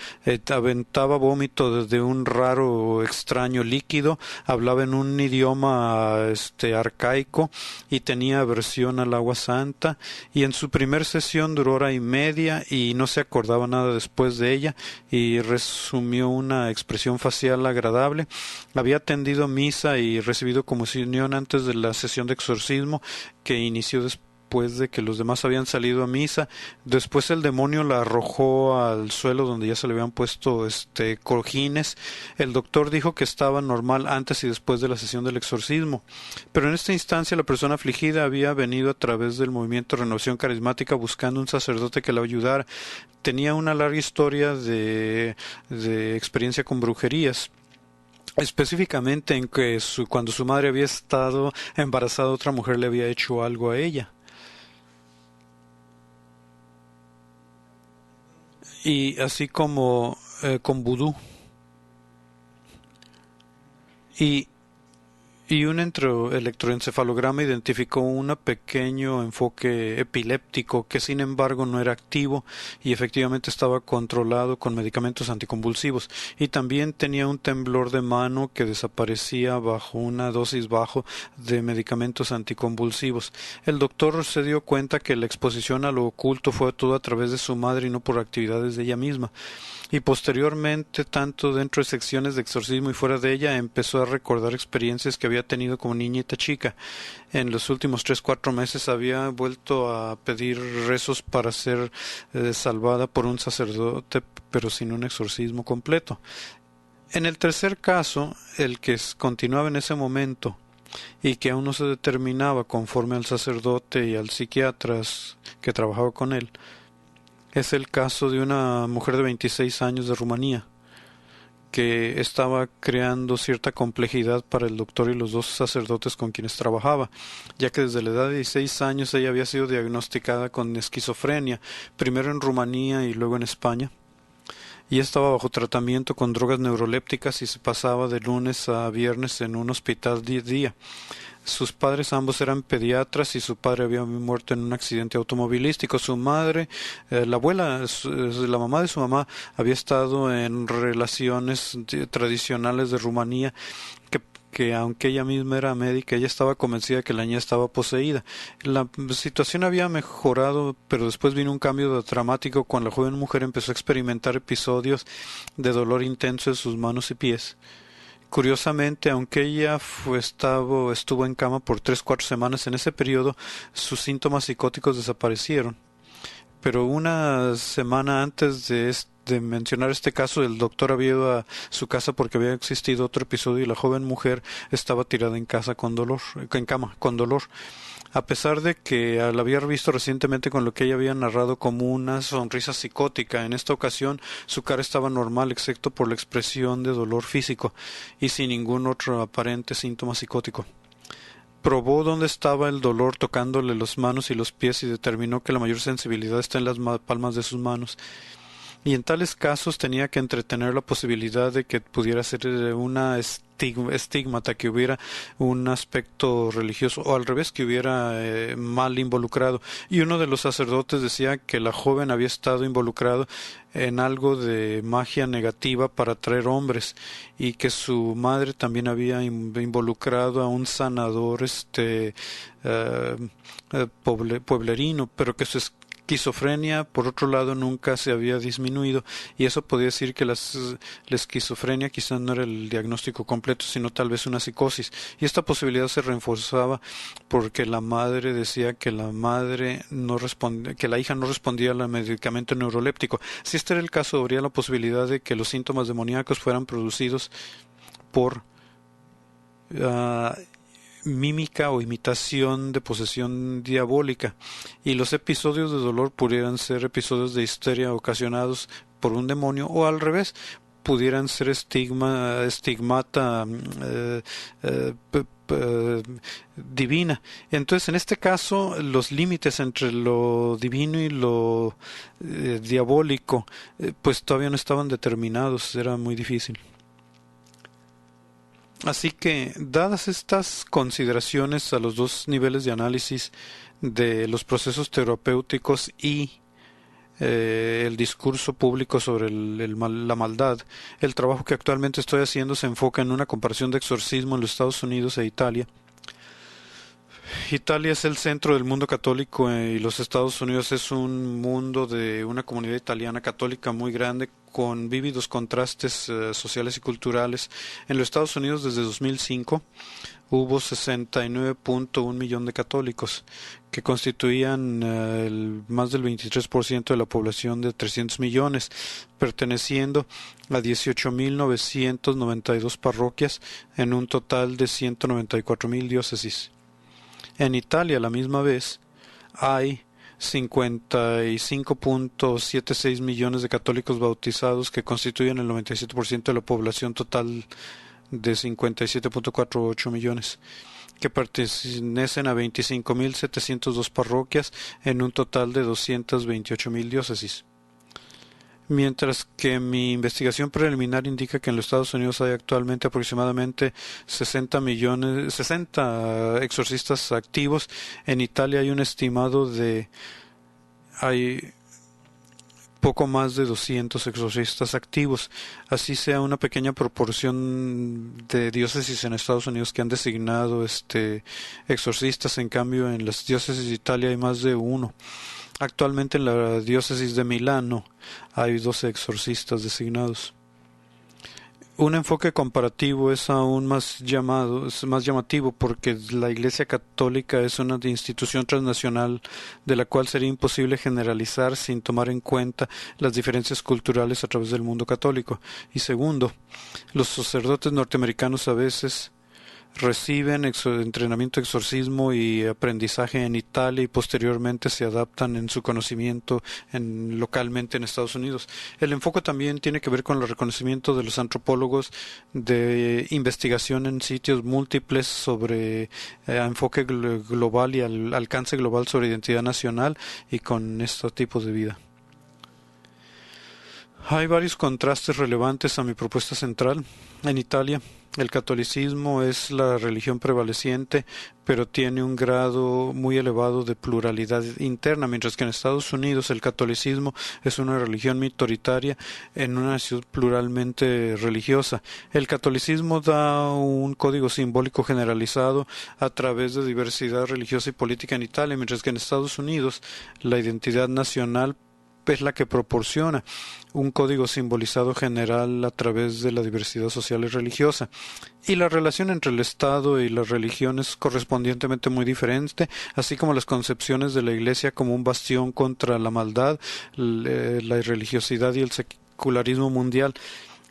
aventaba vómito desde un raro, extraño líquido, hablaba en un idioma arcaico y tenía aversión al agua santa, y en su primer sesión duró 1 hora y media y no se acordaba nada después de ella, y resumió una expresión facial agradable. Había atendido misa y recibido comunión antes de la sesión de exorcismo, que inició después de que los demás habían salido a misa. Después el demonio la arrojó al suelo, donde ya se le habían puesto cojines. El doctor dijo que estaba normal antes y después de la sesión del exorcismo, pero en esta instancia la persona afligida había venido a través del movimiento Renovación Carismática buscando un sacerdote que la ayudara. Tenía una larga historia de experiencia con brujerías, específicamente en que cuando su madre había estado embarazada, otra mujer le había hecho algo a ella. Y así como con vudú. Y un electroencefalograma identificó un pequeño enfoque epiléptico, que sin embargo no era activo y efectivamente estaba controlado con medicamentos anticonvulsivos, y también tenía un temblor de mano que desaparecía bajo una dosis baja de medicamentos anticonvulsivos. El doctor se dio cuenta que la exposición a lo oculto fue todo a través de su madre y no por actividades de ella misma. Y posteriormente, tanto dentro de secciones de exorcismo y fuera de ella, empezó a recordar experiencias que había tenido como niñita chica. En los últimos 3-4 meses había vuelto a pedir rezos para ser salvada por un sacerdote, pero sin un exorcismo completo. En el tercer caso, el que continuaba en ese momento y que aún no se determinaba conforme al sacerdote y al psiquiatra que trabajaba con él, es el caso de una mujer de 26 años de Rumanía, que estaba creando cierta complejidad para el doctor y los dos sacerdotes con quienes trabajaba, ya que desde la edad de 16 años ella había sido diagnosticada con esquizofrenia, primero en Rumanía y luego en España, y estaba bajo tratamiento con drogas neurolépticas y se pasaba de lunes a viernes en un hospital día. Sus padres ambos eran pediatras y su padre había muerto en un accidente automovilístico. Su madre, la abuela, la mamá de su mamá, había estado en relaciones tradicionales de Rumanía que aunque ella misma era médica, ella estaba convencida que la niña estaba poseída. La situación había mejorado, pero después vino un cambio dramático cuando la joven mujer empezó a experimentar episodios de dolor intenso en sus manos y pies. Curiosamente, aunque ella estuvo en cama por 3-4 semanas en ese periodo, sus síntomas psicóticos desaparecieron. Pero una semana antes de mencionar este caso, el doctor había ido a su casa porque había existido otro episodio y la joven mujer estaba tirada en cama con dolor. A pesar de que la había visto recientemente con lo que ella había narrado como una sonrisa psicótica, en esta ocasión su cara estaba normal excepto por la expresión de dolor físico y sin ningún otro aparente síntoma psicótico. Probó dónde estaba el dolor tocándole las manos y los pies y determinó que la mayor sensibilidad está en las palmas de sus manos. Y en tales casos tenía que entretener la posibilidad de que pudiera ser una estigmata, que hubiera un aspecto religioso o al revés, que hubiera mal involucrado. Y uno de los sacerdotes decía que la joven había estado involucrado en algo de magia negativa para atraer hombres y que su madre también había involucrado a un sanador pueblerino, pero que su esquizofrenia, por otro lado, nunca se había disminuido, y eso podía decir que la esquizofrenia quizás no era el diagnóstico completo, sino tal vez una psicosis, y esta posibilidad se reforzaba porque la madre decía que la hija no respondía al medicamento neuroléptico. Si este era el caso, habría la posibilidad de que los síntomas demoníacos fueran producidos por mímica o imitación de posesión diabólica, y los episodios de dolor pudieran ser episodios de histeria ocasionados por un demonio, o al revés, pudieran ser estigmata divina. Entonces, en este caso, los límites entre lo divino y lo diabólico pues todavía no estaban determinados, era muy difícil. Así que, dadas estas consideraciones a los dos niveles de análisis de los procesos terapéuticos y el discurso público sobre la maldad, el trabajo que actualmente estoy haciendo se enfoca en una comparación de exorcismo en los Estados Unidos e Italia. Italia es el centro del mundo católico y los Estados Unidos es un mundo de una comunidad italiana católica muy grande con vívidos contrastes sociales y culturales. En los Estados Unidos desde 2005 hubo 69.1 millón de católicos que constituían más del 23% de la población de 300 millones, perteneciendo a 18.992 parroquias en un total de 194.000 diócesis. En Italia, a la misma vez, hay 55.76 millones de católicos bautizados que constituyen el 97% de la población total de 57.48 millones, que pertenecen a 25.702 parroquias en un total de 228.000 diócesis. Mientras que mi investigación preliminar indica que en los Estados Unidos hay actualmente aproximadamente 60 exorcistas activos, en Italia hay un estimado hay poco más de 200 exorcistas activos. Así sea una pequeña proporción de diócesis en Estados Unidos que han designado exorcistas, en cambio en las diócesis de Italia hay más de uno. Actualmente en la diócesis de Milano hay 12 exorcistas designados. Un enfoque comparativo es aún más llamativo porque la Iglesia Católica es una institución transnacional de la cual sería imposible generalizar sin tomar en cuenta las diferencias culturales a través del mundo católico. Y segundo, los sacerdotes norteamericanos a veces reciben entrenamiento de exorcismo y aprendizaje en Italia y posteriormente se adaptan en su conocimiento localmente en Estados Unidos. El enfoque también tiene que ver con el reconocimiento de los antropólogos de investigación en sitios múltiples sobre enfoque global y alcance global sobre identidad nacional y con estos tipos de vida. Hay varios contrastes relevantes a mi propuesta central. En Italia, el catolicismo es la religión prevaleciente, pero tiene un grado muy elevado de pluralidad interna, mientras que en Estados Unidos el catolicismo es una religión minoritaria en una ciudad pluralmente religiosa. El catolicismo da un código simbólico generalizado a través de diversidad religiosa y política en Italia, mientras que en Estados Unidos la identidad nacional es la que proporciona un código simbolizado general a través de la diversidad social y religiosa. Y la relación entre el Estado y las religiones es correspondientemente muy diferente, así como las concepciones de la Iglesia como un bastión contra la maldad, la irreligiosidad y el secularismo mundial.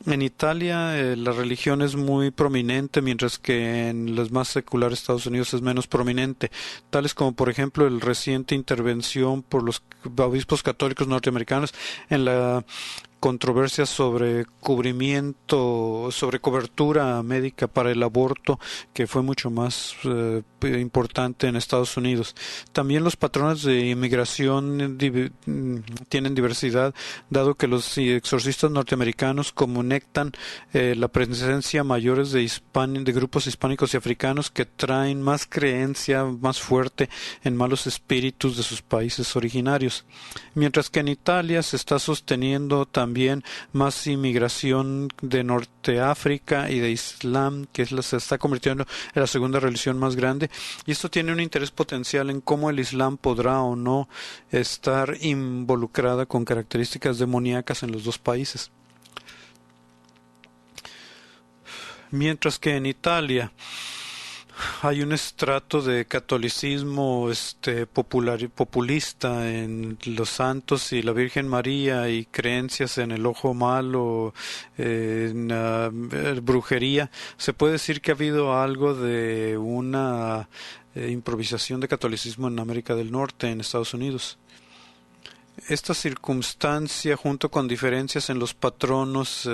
En Italia la religión es muy prominente, mientras que en los más seculares Estados Unidos es menos prominente, tales como por ejemplo la reciente intervención por los obispos católicos norteamericanos en la controversia sobre cobertura médica para el aborto, que fue mucho más importante en Estados Unidos. También los patrones de inmigración tienen diversidad, dado que los exorcistas norteamericanos conectan la presencia mayores de grupos hispánicos y africanos que traen más creencia más fuerte en malos espíritus de sus países originarios. Mientras que en Italia se está sosteniendo también más inmigración de Norteáfrica y de Islam, que se está convirtiendo en la segunda religión más grande, y esto tiene un interés potencial en cómo el Islam podrá o no estar involucrada con características demoníacas en los dos países. Mientras que en Italia hay un estrato de catolicismo populista en los santos y la Virgen María y creencias en el ojo malo, en brujería. Se puede decir que ha habido algo de una improvisación de catolicismo en América del Norte, en Estados Unidos. Esta circunstancia, junto con diferencias en los patronos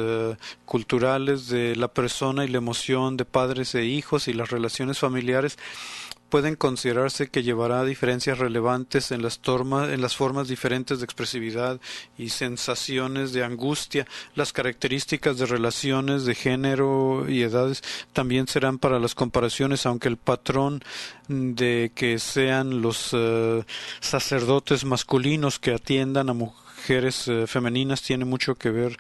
culturales de la persona y la emoción de padres e hijos y las relaciones familiares, pueden considerarse que llevará a diferencias relevantes en las formas diferentes de expresividad y sensaciones de angustia. Las características de relaciones de género y edades también serán para las comparaciones, aunque el patrón de que sean los sacerdotes masculinos que atiendan a mujeres femeninas tiene mucho que ver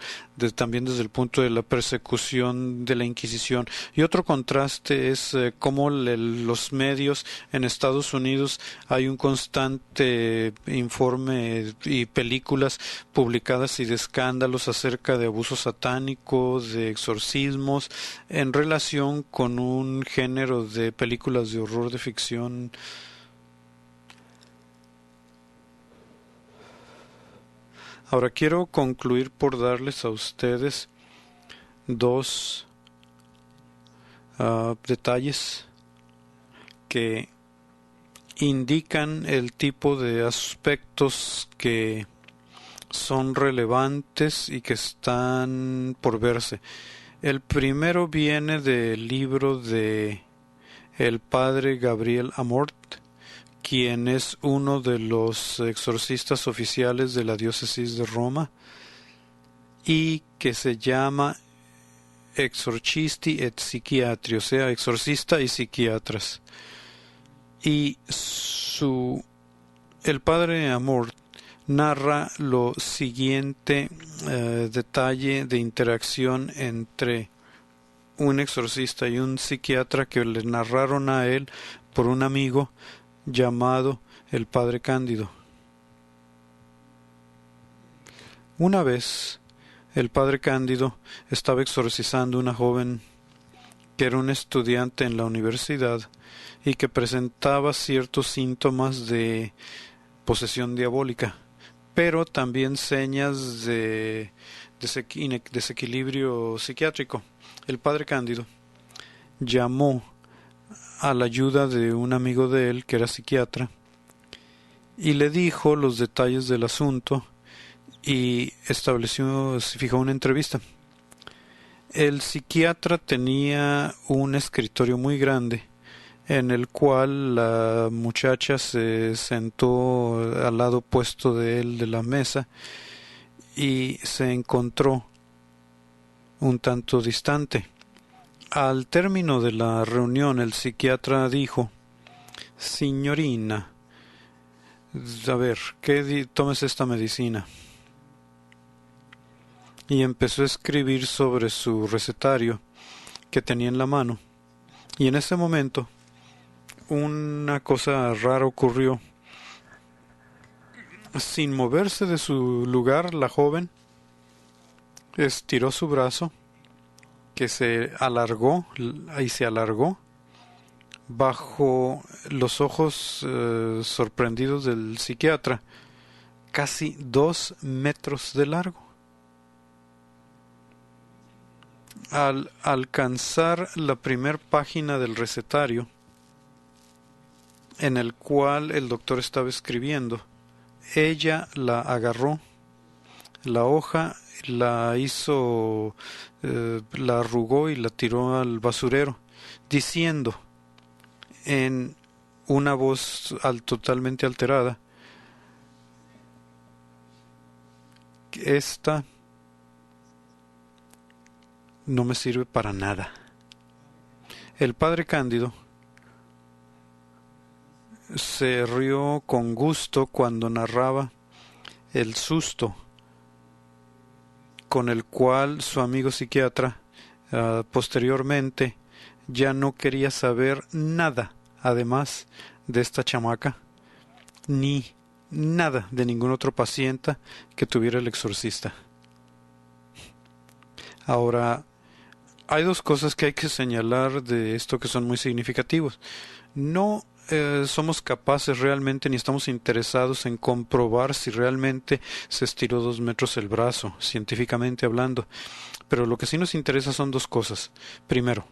también desde el punto de la persecución de la Inquisición. Y otro contraste es cómo los medios en Estados Unidos hay un constante informe y películas publicadas y de escándalos acerca de abuso satánico, de exorcismos, en relación con un género de películas de horror de ficción. Ahora quiero concluir por darles a ustedes dos detalles que indican el tipo de aspectos que son relevantes y que están por verse. El primero viene del libro de el padre Gabriel Amort, quien es uno de los exorcistas oficiales de la diócesis de Roma y que se llama Exorcisti et Psichiatri, o sea, exorcista y psiquiatras. Y el padre Amort narra lo siguiente detalle de interacción entre un exorcista y un psiquiatra que le narraron a él por un amigo llamado el padre Cándido. Una vez el padre Cándido estaba exorcizando a una joven que era un estudiante en la universidad y que presentaba ciertos síntomas de posesión diabólica, pero también señas de desequilibrio psiquiátrico. El padre Cándido llamó a la ayuda de un amigo de él que era psiquiatra y le dijo los detalles del asunto y fijó una entrevista. El psiquiatra tenía un escritorio muy grande en el cual la muchacha se sentó al lado opuesto de él de la mesa y se encontró un tanto distante. Al término de la reunión, el psiquiatra dijo: «Signorina, a ver, tomes esta medicina». Y empezó a escribir sobre su recetario que tenía en la mano. Y en ese momento, una cosa rara ocurrió. Sin moverse de su lugar, la joven estiró su brazo, que se alargó bajo los ojos sorprendidos del psiquiatra, casi 2 metros de largo. Al alcanzar la primer página del recetario, en el cual el doctor estaba escribiendo, ella la agarró, la hoja la arrugó y la tiró al basurero, diciendo en una voz totalmente alterada: «Esta no me sirve para nada». El padre Cándido se rió con gusto cuando narraba el susto con el cual su amigo psiquiatra posteriormente ya no quería saber nada además de esta chamaca, ni nada de ningún otro paciente que tuviera el exorcista. Ahora, hay 2 cosas que hay que señalar de esto que son muy significativos. No somos capaces realmente ni estamos interesados en comprobar si realmente se estiró 2 metros el brazo, científicamente hablando. Pero lo que sí nos interesa son 2 cosas. Primero,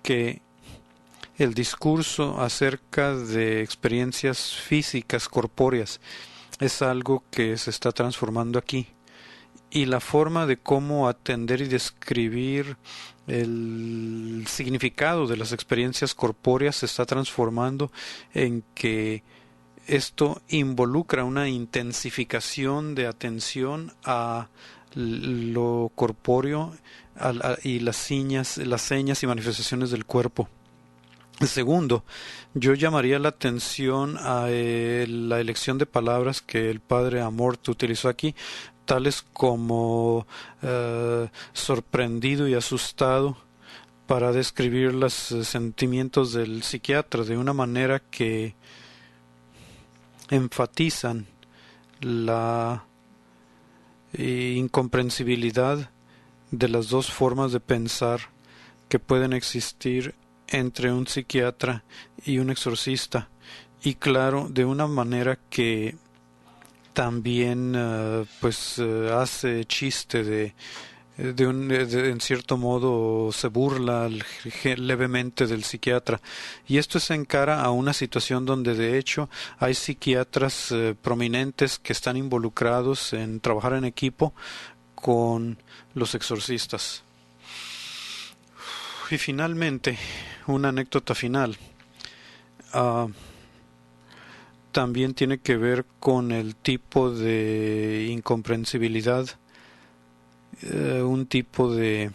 que el discurso acerca de experiencias físicas, corpóreas, es algo que se está transformando aquí. Y la forma de cómo atender y describir el significado de las experiencias corpóreas se está transformando en que esto involucra una intensificación de atención a lo corpóreo y las señas y manifestaciones del cuerpo. Segundo, yo llamaría la atención a la elección de palabras que el padre Amort utilizó aquí, tales como sorprendido y asustado, para describir los sentimientos del psiquiatra de una manera que enfatizan la incomprensibilidad de las 2 formas de pensar que pueden existir entre un psiquiatra y un exorcista, y claro, de una manera que también hace chiste en cierto modo se burla levemente del psiquiatra, y esto se encara a una situación donde de hecho hay psiquiatras prominentes que están involucrados en trabajar en equipo con los exorcistas. Y finalmente, una anécdota final. También tiene que ver con el tipo de incomprensibilidad, un tipo de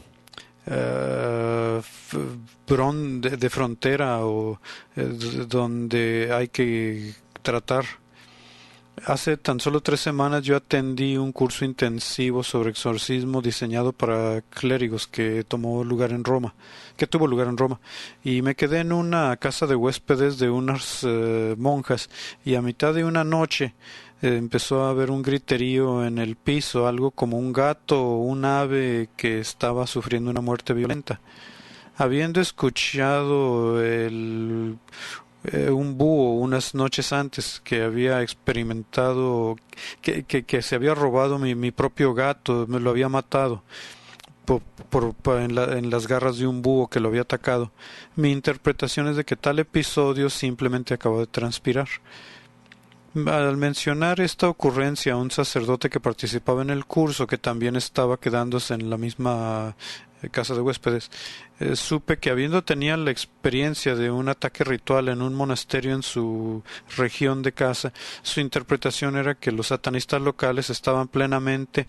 frontera donde hay que tratar. Hace tan solo 3 semanas yo atendí un curso intensivo sobre exorcismo diseñado para clérigos que tuvo lugar en Roma, y me quedé en una casa de huéspedes de unas monjas, y a mitad de una noche empezó a haber un griterío en el piso, algo como un gato o un ave que estaba sufriendo una muerte violenta. Habiendo escuchado un búho unas noches antes que había experimentado que se había robado mi propio gato, me lo había matado, en las garras de un búho que lo había atacado. Mi interpretación es de que tal episodio simplemente acabó de transpirar. Al mencionar esta ocurrencia a un sacerdote que participaba en el curso, que también estaba quedándose en la misma casa de huéspedes, supe que habiendo tenido la experiencia de un ataque ritual en un monasterio en su región de casa, su interpretación era que los satanistas locales estaban plenamente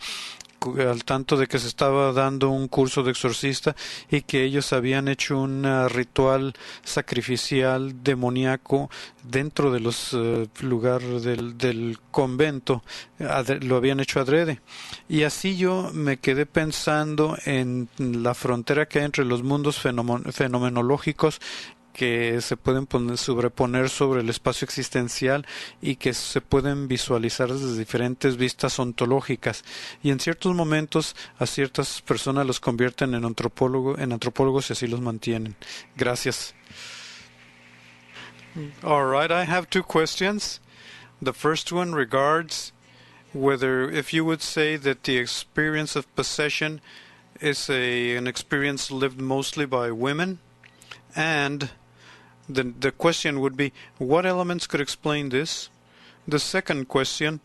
al tanto de que se estaba dando un curso de exorcista y que ellos habían hecho un ritual sacrificial demoníaco dentro de los lugares del convento, lo habían hecho adrede. Y así yo me quedé pensando en la frontera que hay entre los mundos fenomenológicos que se pueden sobreponer sobre el espacio existencial y que se pueden visualizar desde diferentes vistas ontológicas, y en ciertos momentos a ciertas personas los convierten en antropólogos y así los mantienen. Gracias. All right, I have two questions. The first one regards whether if you would say that the experience of possession is an experience lived mostly by women, and the question would be, what elements could explain this? The second question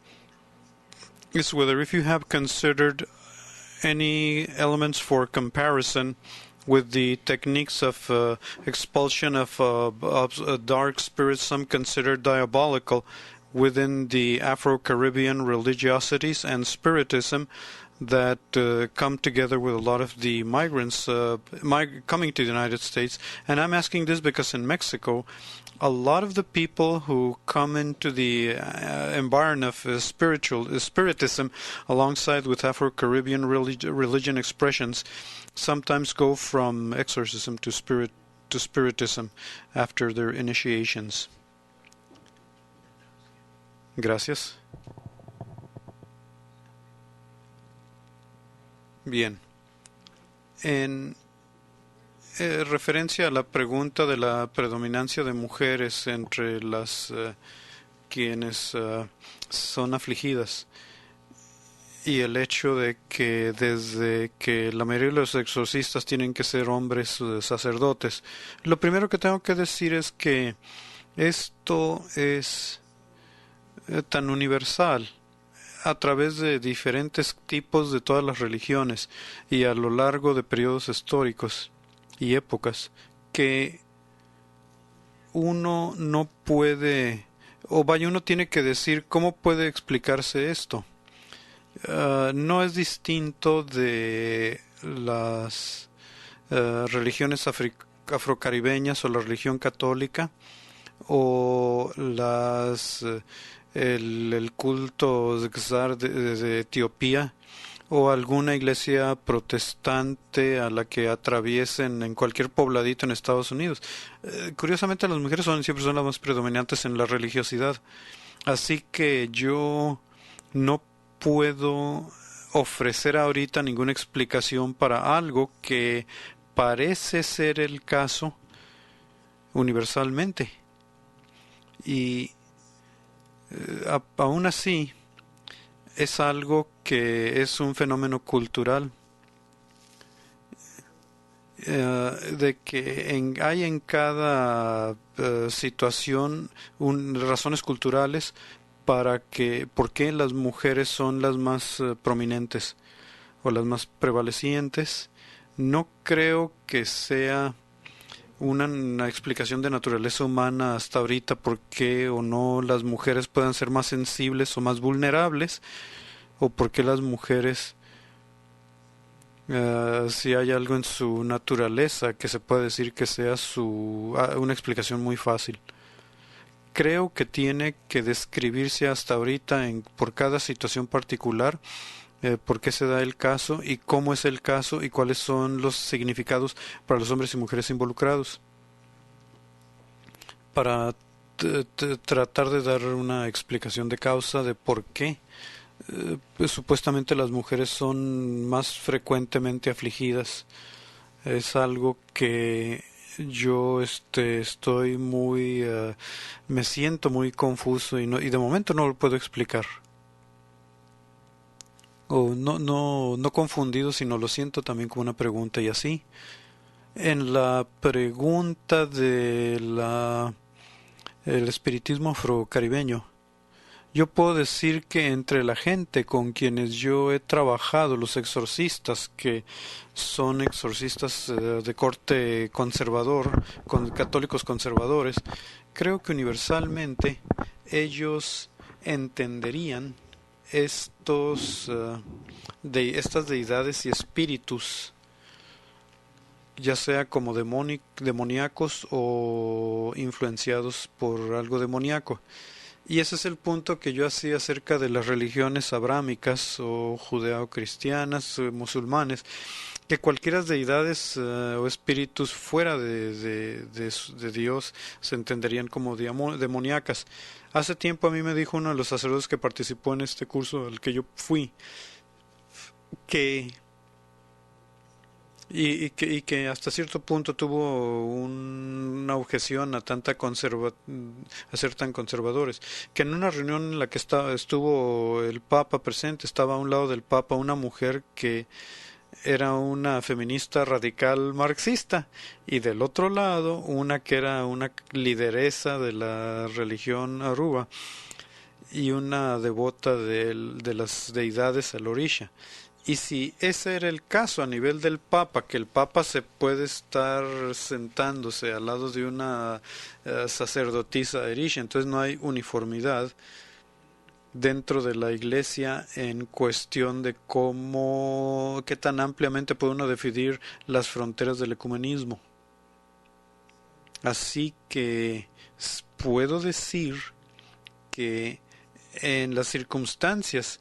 is whether if you have considered any elements for comparison with the techniques of expulsion of dark spirits, some considered diabolical, within the Afro-Caribbean religiosities and spiritism that come together with a lot of the migrants coming to the United States. And I'm asking this because in Mexico, a lot of the people who come into the environment of spiritism alongside with Afro-Caribbean religion expressions sometimes go from exorcism to spiritism after their initiations. Gracias. Bien. En referencia a la pregunta de la predominancia de mujeres entre las quienes son afligidas y el hecho de que desde que la mayoría de los exorcistas tienen que ser hombres sacerdotes, lo primero que tengo que decir es que esto es tan universal a través de diferentes tipos de todas las religiones y a lo largo de periodos históricos y épocas, que uno no puede, uno tiene que decir cómo puede explicarse esto. No es distinto de las religiones afrocaribeñas o la religión católica o el culto de Etiopía o alguna iglesia protestante a la que atraviesen en cualquier pobladito en Estados Unidos. Curiosamente las mujeres siempre son las más predominantes en la religiosidad, así que yo no puedo ofrecer ahorita ninguna explicación para algo que parece ser el caso universalmente, y aún así es algo que es un fenómeno cultural, de que hay en cada situación razones culturales por qué las mujeres son las más prominentes o las más prevalecientes. No creo que sea una explicación de naturaleza humana hasta ahorita por qué o no las mujeres puedan ser más sensibles o más vulnerables, o por qué las mujeres, si hay algo en su naturaleza que se puede decir que sea una explicación muy fácil. Creo que tiene que describirse hasta ahorita por cada situación particular, por qué se da el caso y cómo es el caso y cuáles son los significados para los hombres y mujeres involucrados, para tratar de dar una explicación de causa de por qué pues, supuestamente las mujeres son más frecuentemente afligidas. Es algo que yo estoy me siento muy confuso y de momento no lo puedo explicar. o no confundido, sino lo siento también como una pregunta y así. En la pregunta de el espiritismo afrocaribeño, yo puedo decir que entre la gente con quienes yo he trabajado, los exorcistas, que son exorcistas de corte conservador, con católicos conservadores, creo que universalmente ellos entenderían estas deidades y espíritus, ya sea como demoníacos o influenciados por algo demoníaco. Y ese es el punto que yo hacía acerca de las religiones abrámicas o judeo-cristianas o musulmanes, que cualquiera deidades o espíritus fuera de Dios se entenderían como demoníacas. Hace tiempo a mí me dijo uno de los sacerdotes que participó en este curso al que yo fui, que y que hasta cierto punto tuvo una objeción a ser tan conservadores, que en una reunión en la que estuvo el Papa presente, estaba a un lado del Papa una mujer que era una feminista radical marxista y del otro lado una que era una lideresa de la religión Aruba y una devota de las deidades al orisha. Y si ese era el caso a nivel del Papa, que el Papa se puede estar sentándose al lado de una sacerdotisa Erisha, entonces no hay uniformidad dentro de la Iglesia en cuestión de qué tan ampliamente puede uno definir las fronteras del ecumenismo. Así que puedo decir que en las circunstancias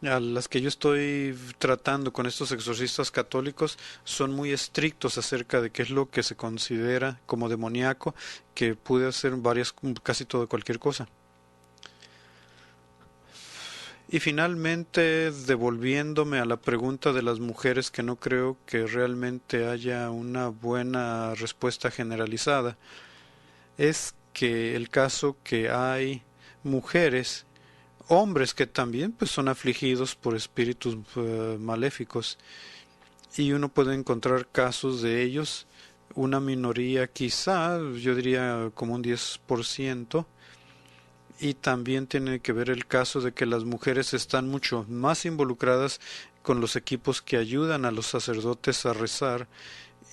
a las que yo estoy tratando con estos exorcistas católicos son muy estrictos acerca de qué es lo que se considera como demoníaco, que puede hacer casi todo cualquier cosa. Y finalmente, devolviéndome a la pregunta de las mujeres, que no creo que realmente haya una buena respuesta generalizada, es que el caso que hay mujeres, hombres que también pues son afligidos por espíritus maléficos, y uno puede encontrar casos de ellos, una minoría quizá, yo diría como un 10%, y también tiene que ver el caso de que las mujeres están mucho más involucradas con los equipos que ayudan a los sacerdotes a rezar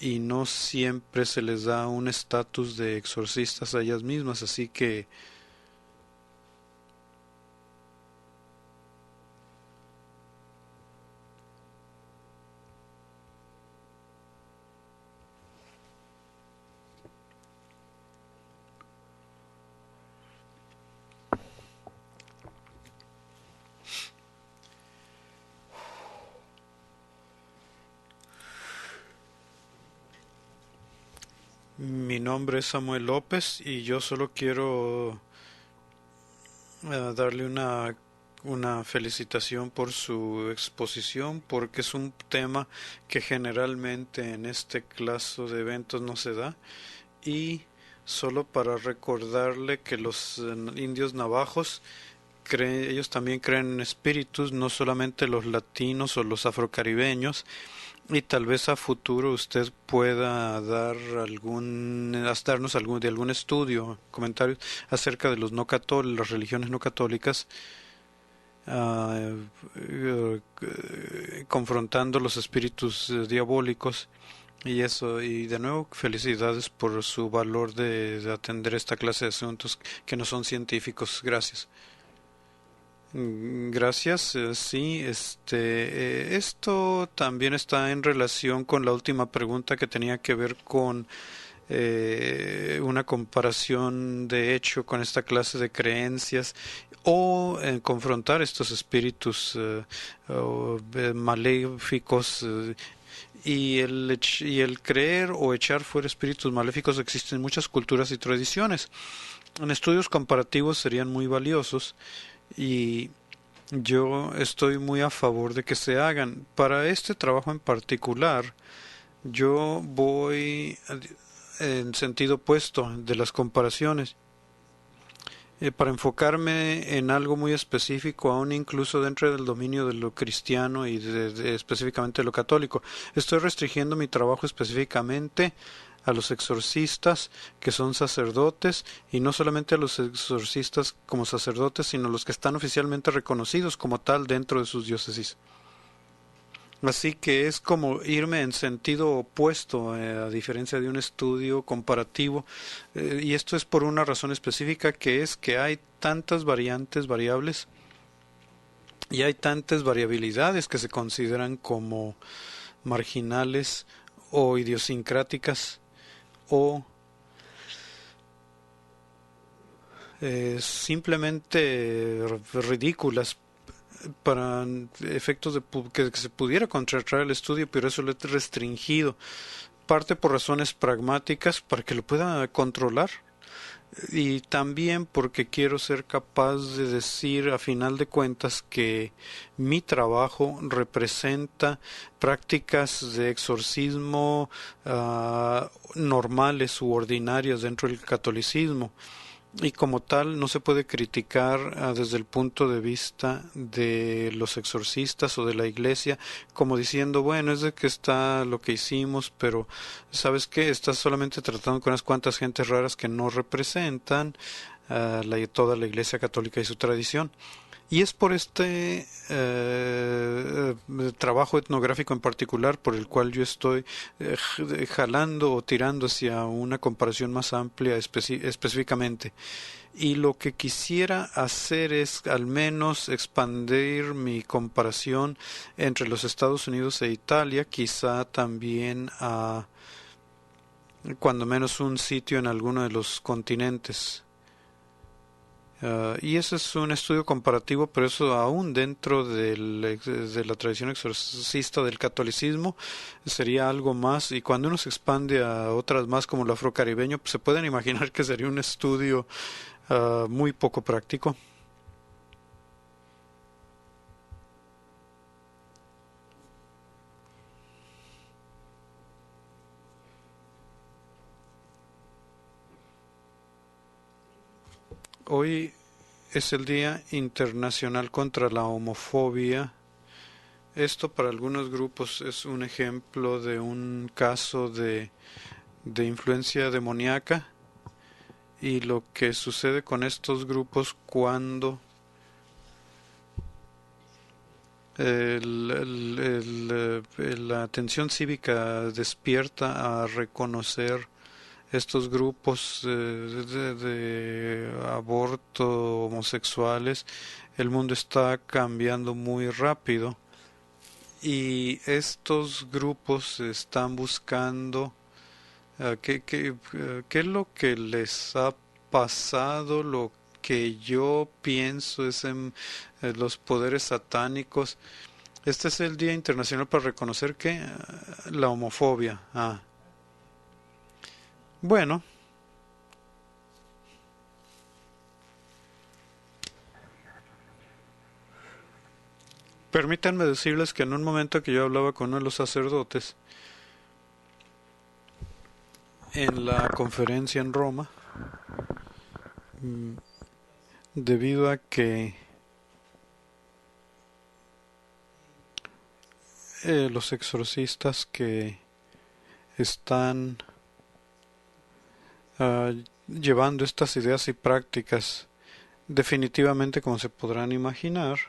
y no siempre se les da un estatus de exorcistas a ellas mismas, así que mi nombre es Samuel López y yo solo quiero darle una felicitación por su exposición, porque es un tema que generalmente en este clase de eventos no se da. Y solo para recordarle que los indios navajos ellos también creen en espíritus, no solamente los latinos o los afrocaribeños, y tal vez a futuro usted pueda darnos algún estudio, comentarios acerca de las religiones no católicas, confrontando los espíritus diabólicos y eso. Y de nuevo felicidades por su valor de atender esta clase de asuntos que no son científicos. Gracias. Gracias, sí, esto también está en relación con la última pregunta que tenía que ver con una comparación de hecho con esta clase de creencias o confrontar estos espíritus maléficos y el creer o echar fuera espíritus maléficos existen en muchas culturas y tradiciones. En estudios comparativos serían muy valiosos y yo estoy muy a favor de que se hagan. Para este trabajo en particular, yo voy en sentido opuesto de las comparaciones. para enfocarme en algo muy específico, aún incluso dentro del dominio de lo cristiano y específicamente de lo católico. Estoy restringiendo mi trabajo específicamente a los exorcistas que son sacerdotes, y no solamente a los exorcistas como sacerdotes, sino los que están oficialmente reconocidos como tal dentro de sus diócesis. Así que es como irme en sentido opuesto, a diferencia de un estudio comparativo, y esto es por una razón específica, que es que hay tantas variables y hay tantas variabilidades que se consideran como marginales o idiosincráticas o simplemente ridículas para efectos de que se pudiera contratar el estudio, pero eso lo he restringido, parte por razones pragmáticas para que lo pueda controlar, y también porque quiero ser capaz de decir a final de cuentas que mi trabajo representa prácticas de exorcismo normales u ordinarias dentro del catolicismo, y como tal no se puede criticar desde el punto de vista de los exorcistas o de la iglesia como diciendo, bueno, es de que está lo que hicimos, pero ¿sabes qué? Estás solamente tratando con unas cuantas gentes raras que no representan toda la iglesia católica y su tradición. Y es por este trabajo etnográfico en particular por el cual yo estoy jalando o tirando hacia una comparación más amplia específicamente. Y lo que quisiera hacer es al menos expandir mi comparación entre los Estados Unidos e Italia, quizá también a cuando menos un sitio en alguno de los continentes. Y ese es un estudio comparativo, pero eso aún dentro de la tradición exorcista del catolicismo sería algo más, y cuando uno se expande a otras más como el afrocaribeño, pues se pueden imaginar que sería un estudio muy poco práctico. Hoy es el Día Internacional contra la Homofobia. Esto para algunos grupos es un ejemplo de un caso de influencia demoníaca, y lo que sucede con estos grupos cuando la atención cívica despierta a reconocer estos grupos de aborto homosexuales, el mundo está cambiando muy rápido, y estos grupos están buscando qué es lo que les ha pasado. Lo que yo pienso es en los poderes satánicos. Este es el Día Internacional para reconocer que la homofobia. Bueno, permítanme decirles que en un momento que yo hablaba con uno de los sacerdotes en la conferencia en Roma, mm, debido a que los exorcistas que están ah, llevando estas ideas y prácticas, definitivamente, como se podrán imaginar,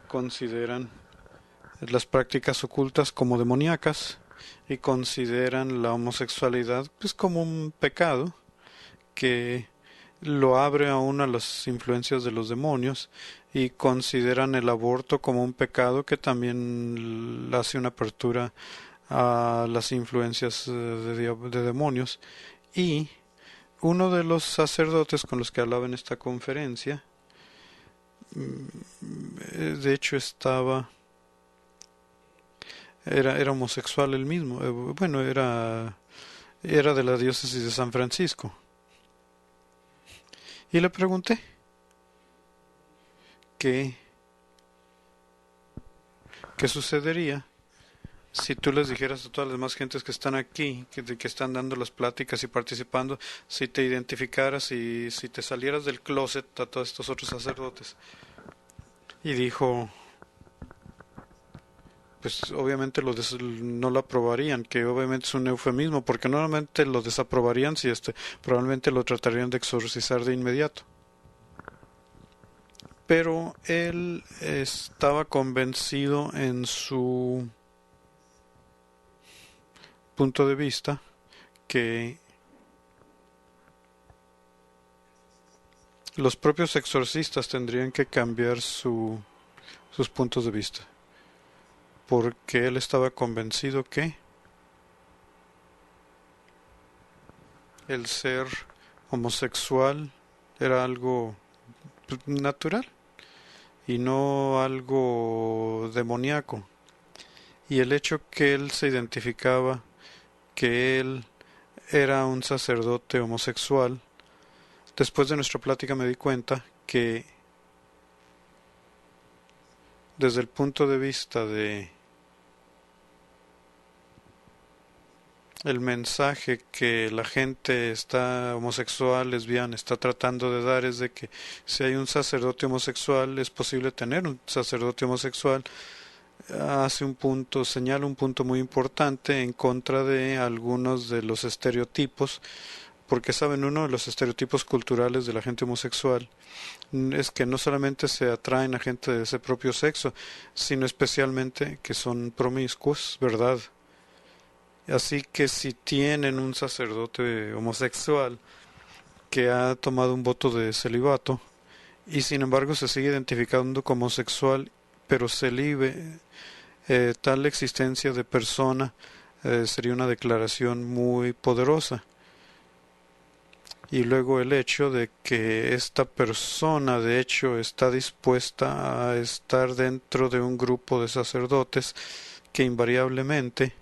consideran las prácticas ocultas como demoníacas, y consideran la homosexualidad pues como un pecado que lo abre aún a las influencias de los demonios, y consideran el aborto como un pecado que también hace una apertura a las influencias de demonios. Y uno de los sacerdotes con los que hablaba en esta conferencia, de hecho era homosexual él mismo. Bueno, era de la diócesis de San Francisco. Y le pregunté qué sucedería si tú les dijeras a todas las demás gentes que están aquí, que están dando las pláticas y participando, si te identificaras y si te salieras del closet a todos estos otros sacerdotes. Y dijo, pues obviamente no lo aprobarían, que obviamente es un eufemismo, porque normalmente lo desaprobarían si probablemente lo tratarían de exorcizar de inmediato. Pero él estaba convencido en su punto de vista que los propios exorcistas tendrían que cambiar sus puntos de vista, porque él estaba convencido que el ser homosexual era algo natural y no algo demoníaco, y el hecho que él se identificaba que él era un sacerdote homosexual, después de nuestra plática me di cuenta que desde el punto de vista de el mensaje que la gente está homosexual, lesbiana, está tratando de dar es de que si hay un sacerdote homosexual es posible tener un sacerdote homosexual. Señala un punto muy importante en contra de algunos de los estereotipos, porque saben, uno de los estereotipos culturales de la gente homosexual es que no solamente se atraen a gente de ese propio sexo, sino especialmente que son promiscuos, ¿verdad? Así que si tienen un sacerdote homosexual que ha tomado un voto de celibato y sin embargo se sigue identificando como homosexual, pero celibe, tal existencia de persona sería una declaración muy poderosa. Y luego el hecho de que esta persona de hecho está dispuesta a estar dentro de un grupo de sacerdotes que invariablemente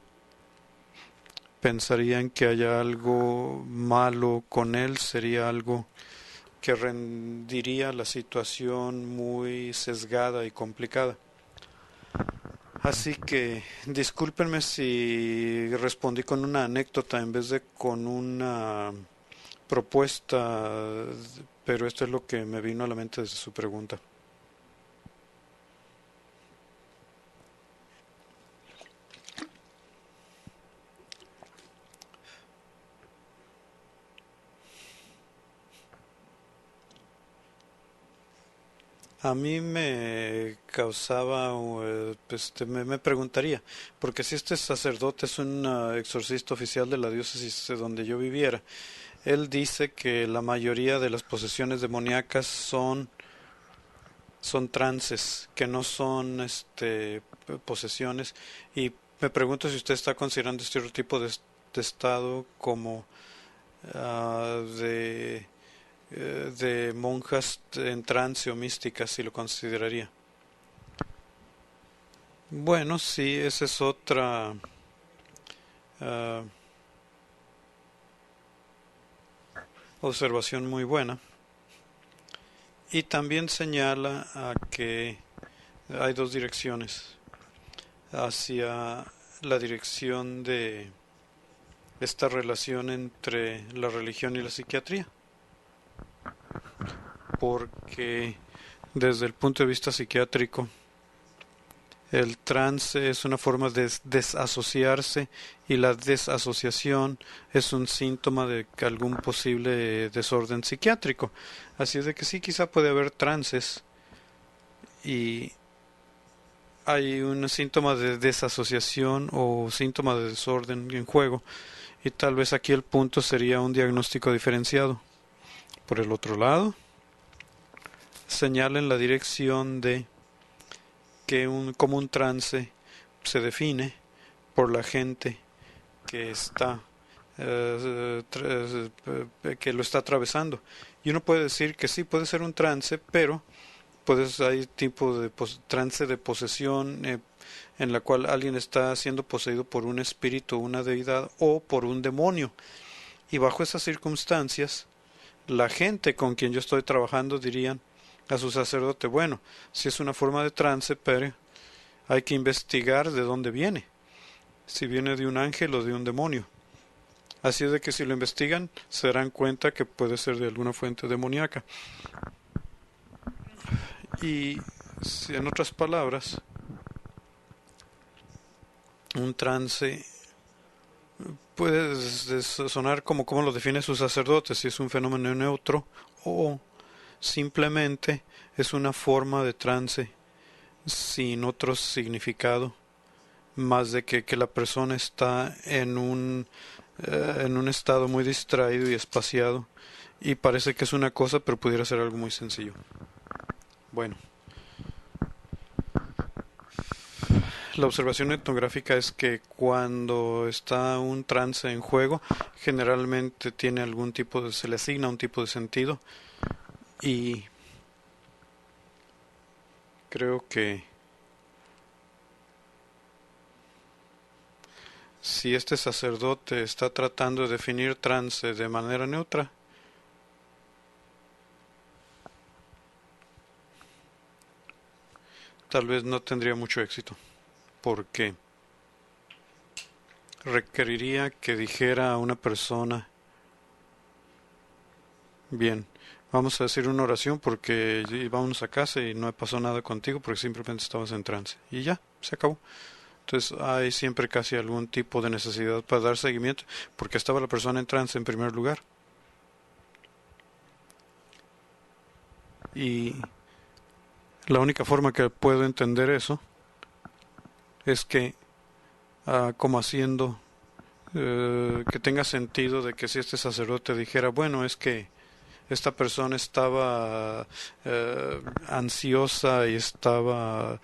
pensarían que haya algo malo con él, sería algo que rendiría la situación muy sesgada y complicada. Así que discúlpenme si respondí con una anécdota en vez de con una propuesta, pero esto es lo que me vino a la mente desde su pregunta. A mí me causaba, me preguntaría, porque si este sacerdote es un exorcista oficial de la diócesis de donde yo viviera, él dice que la mayoría de las posesiones demoníacas son trances, que no son posesiones, y me pregunto si usted está considerando este otro tipo de estado como ah, de monjas en trance o místicas, si lo consideraría. Bueno, sí, esa es otra ah, observación muy buena. Y también señala a que hay dos direcciones, hacia la dirección de esta relación entre la religión y la psiquiatría, porque desde el punto de vista psiquiátrico el trance es una forma de desasociarse y la desasociación es un síntoma de algún posible desorden psiquiátrico. Así es de que sí, quizá puede haber trances y hay un síntoma de desasociación o síntoma de desorden en juego, y tal vez aquí el punto sería un diagnóstico diferenciado. Por el otro lado, señala en la dirección de que como un trance se define por la gente que está que lo está atravesando, y uno puede decir que sí puede ser un trance, pero hay tipo de trance de posesión en la cual alguien está siendo poseído por un espíritu, una deidad o por un demonio, y bajo esas circunstancias la gente con quien yo estoy trabajando dirían a su sacerdote, bueno, si es una forma de trance, pero hay que investigar de dónde viene. si viene de un ángel o de un demonio. Así es de que si lo investigan se darán cuenta que puede ser de alguna fuente demoníaca. Y en otras palabras, un trance puede sonar como lo define su sacerdote, si es un fenómeno neutro o simplemente es una forma de trance sin otro significado, más de que la persona está en un estado muy distraído y espaciado y parece que es una cosa pero pudiera ser algo muy sencillo. Bueno, la observación etnográfica es que cuando está un trance en juego, generalmente tiene algún tipo se le asigna un tipo de sentido, y creo que si este sacerdote está tratando de definir trance de manera neutra, tal vez no tendría mucho éxito, porque requeriría que dijera a una persona: bien, vamos a decir una oración porque vámonos a casa y no pasó nada contigo porque simplemente estabas en trance. Y ya, se acabó. Entonces hay siempre casi algún tipo de necesidad para dar seguimiento porque estaba la persona en trance en primer lugar. Y la única forma que puedo entender eso es que como haciendo que tenga sentido de que si este sacerdote dijera: bueno, es que esta persona estaba ansiosa y estaba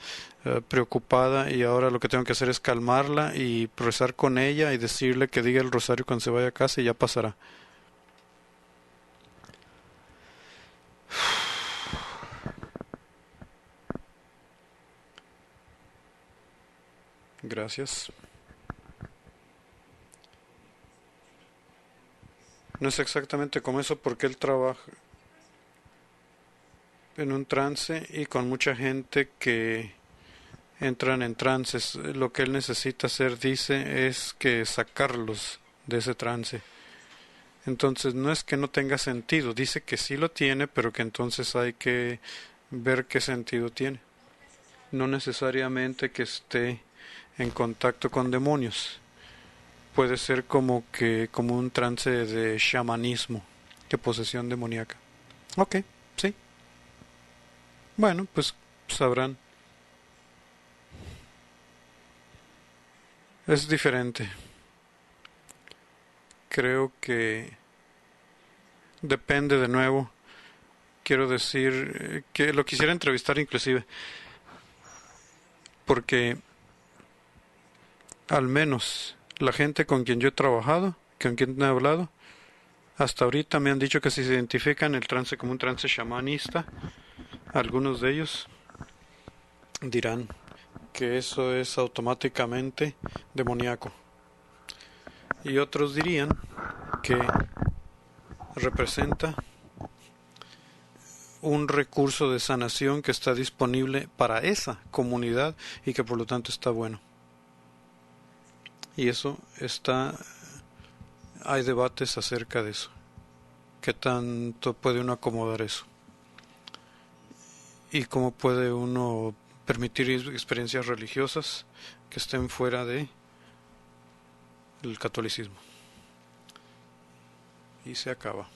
preocupada, y ahora lo que tengo que hacer es calmarla y rezar con ella y decirle que diga el rosario cuando se vaya a casa y ya pasará. Gracias. No es exactamente como eso porque él trabaja en un trance y con mucha gente que entran en trances. Lo que él necesita hacer, dice, es que sacarlos de ese trance. Entonces no es que no tenga sentido, dice que sí lo tiene, pero que entonces hay que ver qué sentido tiene. No necesariamente que esté en contacto con demonios. Puede ser como un trance de chamanismo, de posesión demoníaca. Ok, sí. Bueno, pues sabrán. Es diferente. Creo que depende de nuevo. Quiero decir que lo quisiera entrevistar inclusive, porque al menos la gente con quien yo he trabajado, con quien he hablado, hasta ahorita me han dicho que si se identifican el trance como un trance shamanista, algunos de ellos dirán que eso es automáticamente demoníaco. Y otros dirían que representa un recurso de sanación que está disponible para esa comunidad y que por lo tanto está bueno. Y eso hay debates acerca de eso. ¿Qué tanto puede uno acomodar eso? ¿Y cómo puede uno permitir experiencias religiosas que estén fuera de el catolicismo? Y se acaba.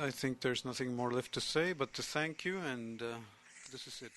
I think there's nothing more left to say but to thank you, and this is it.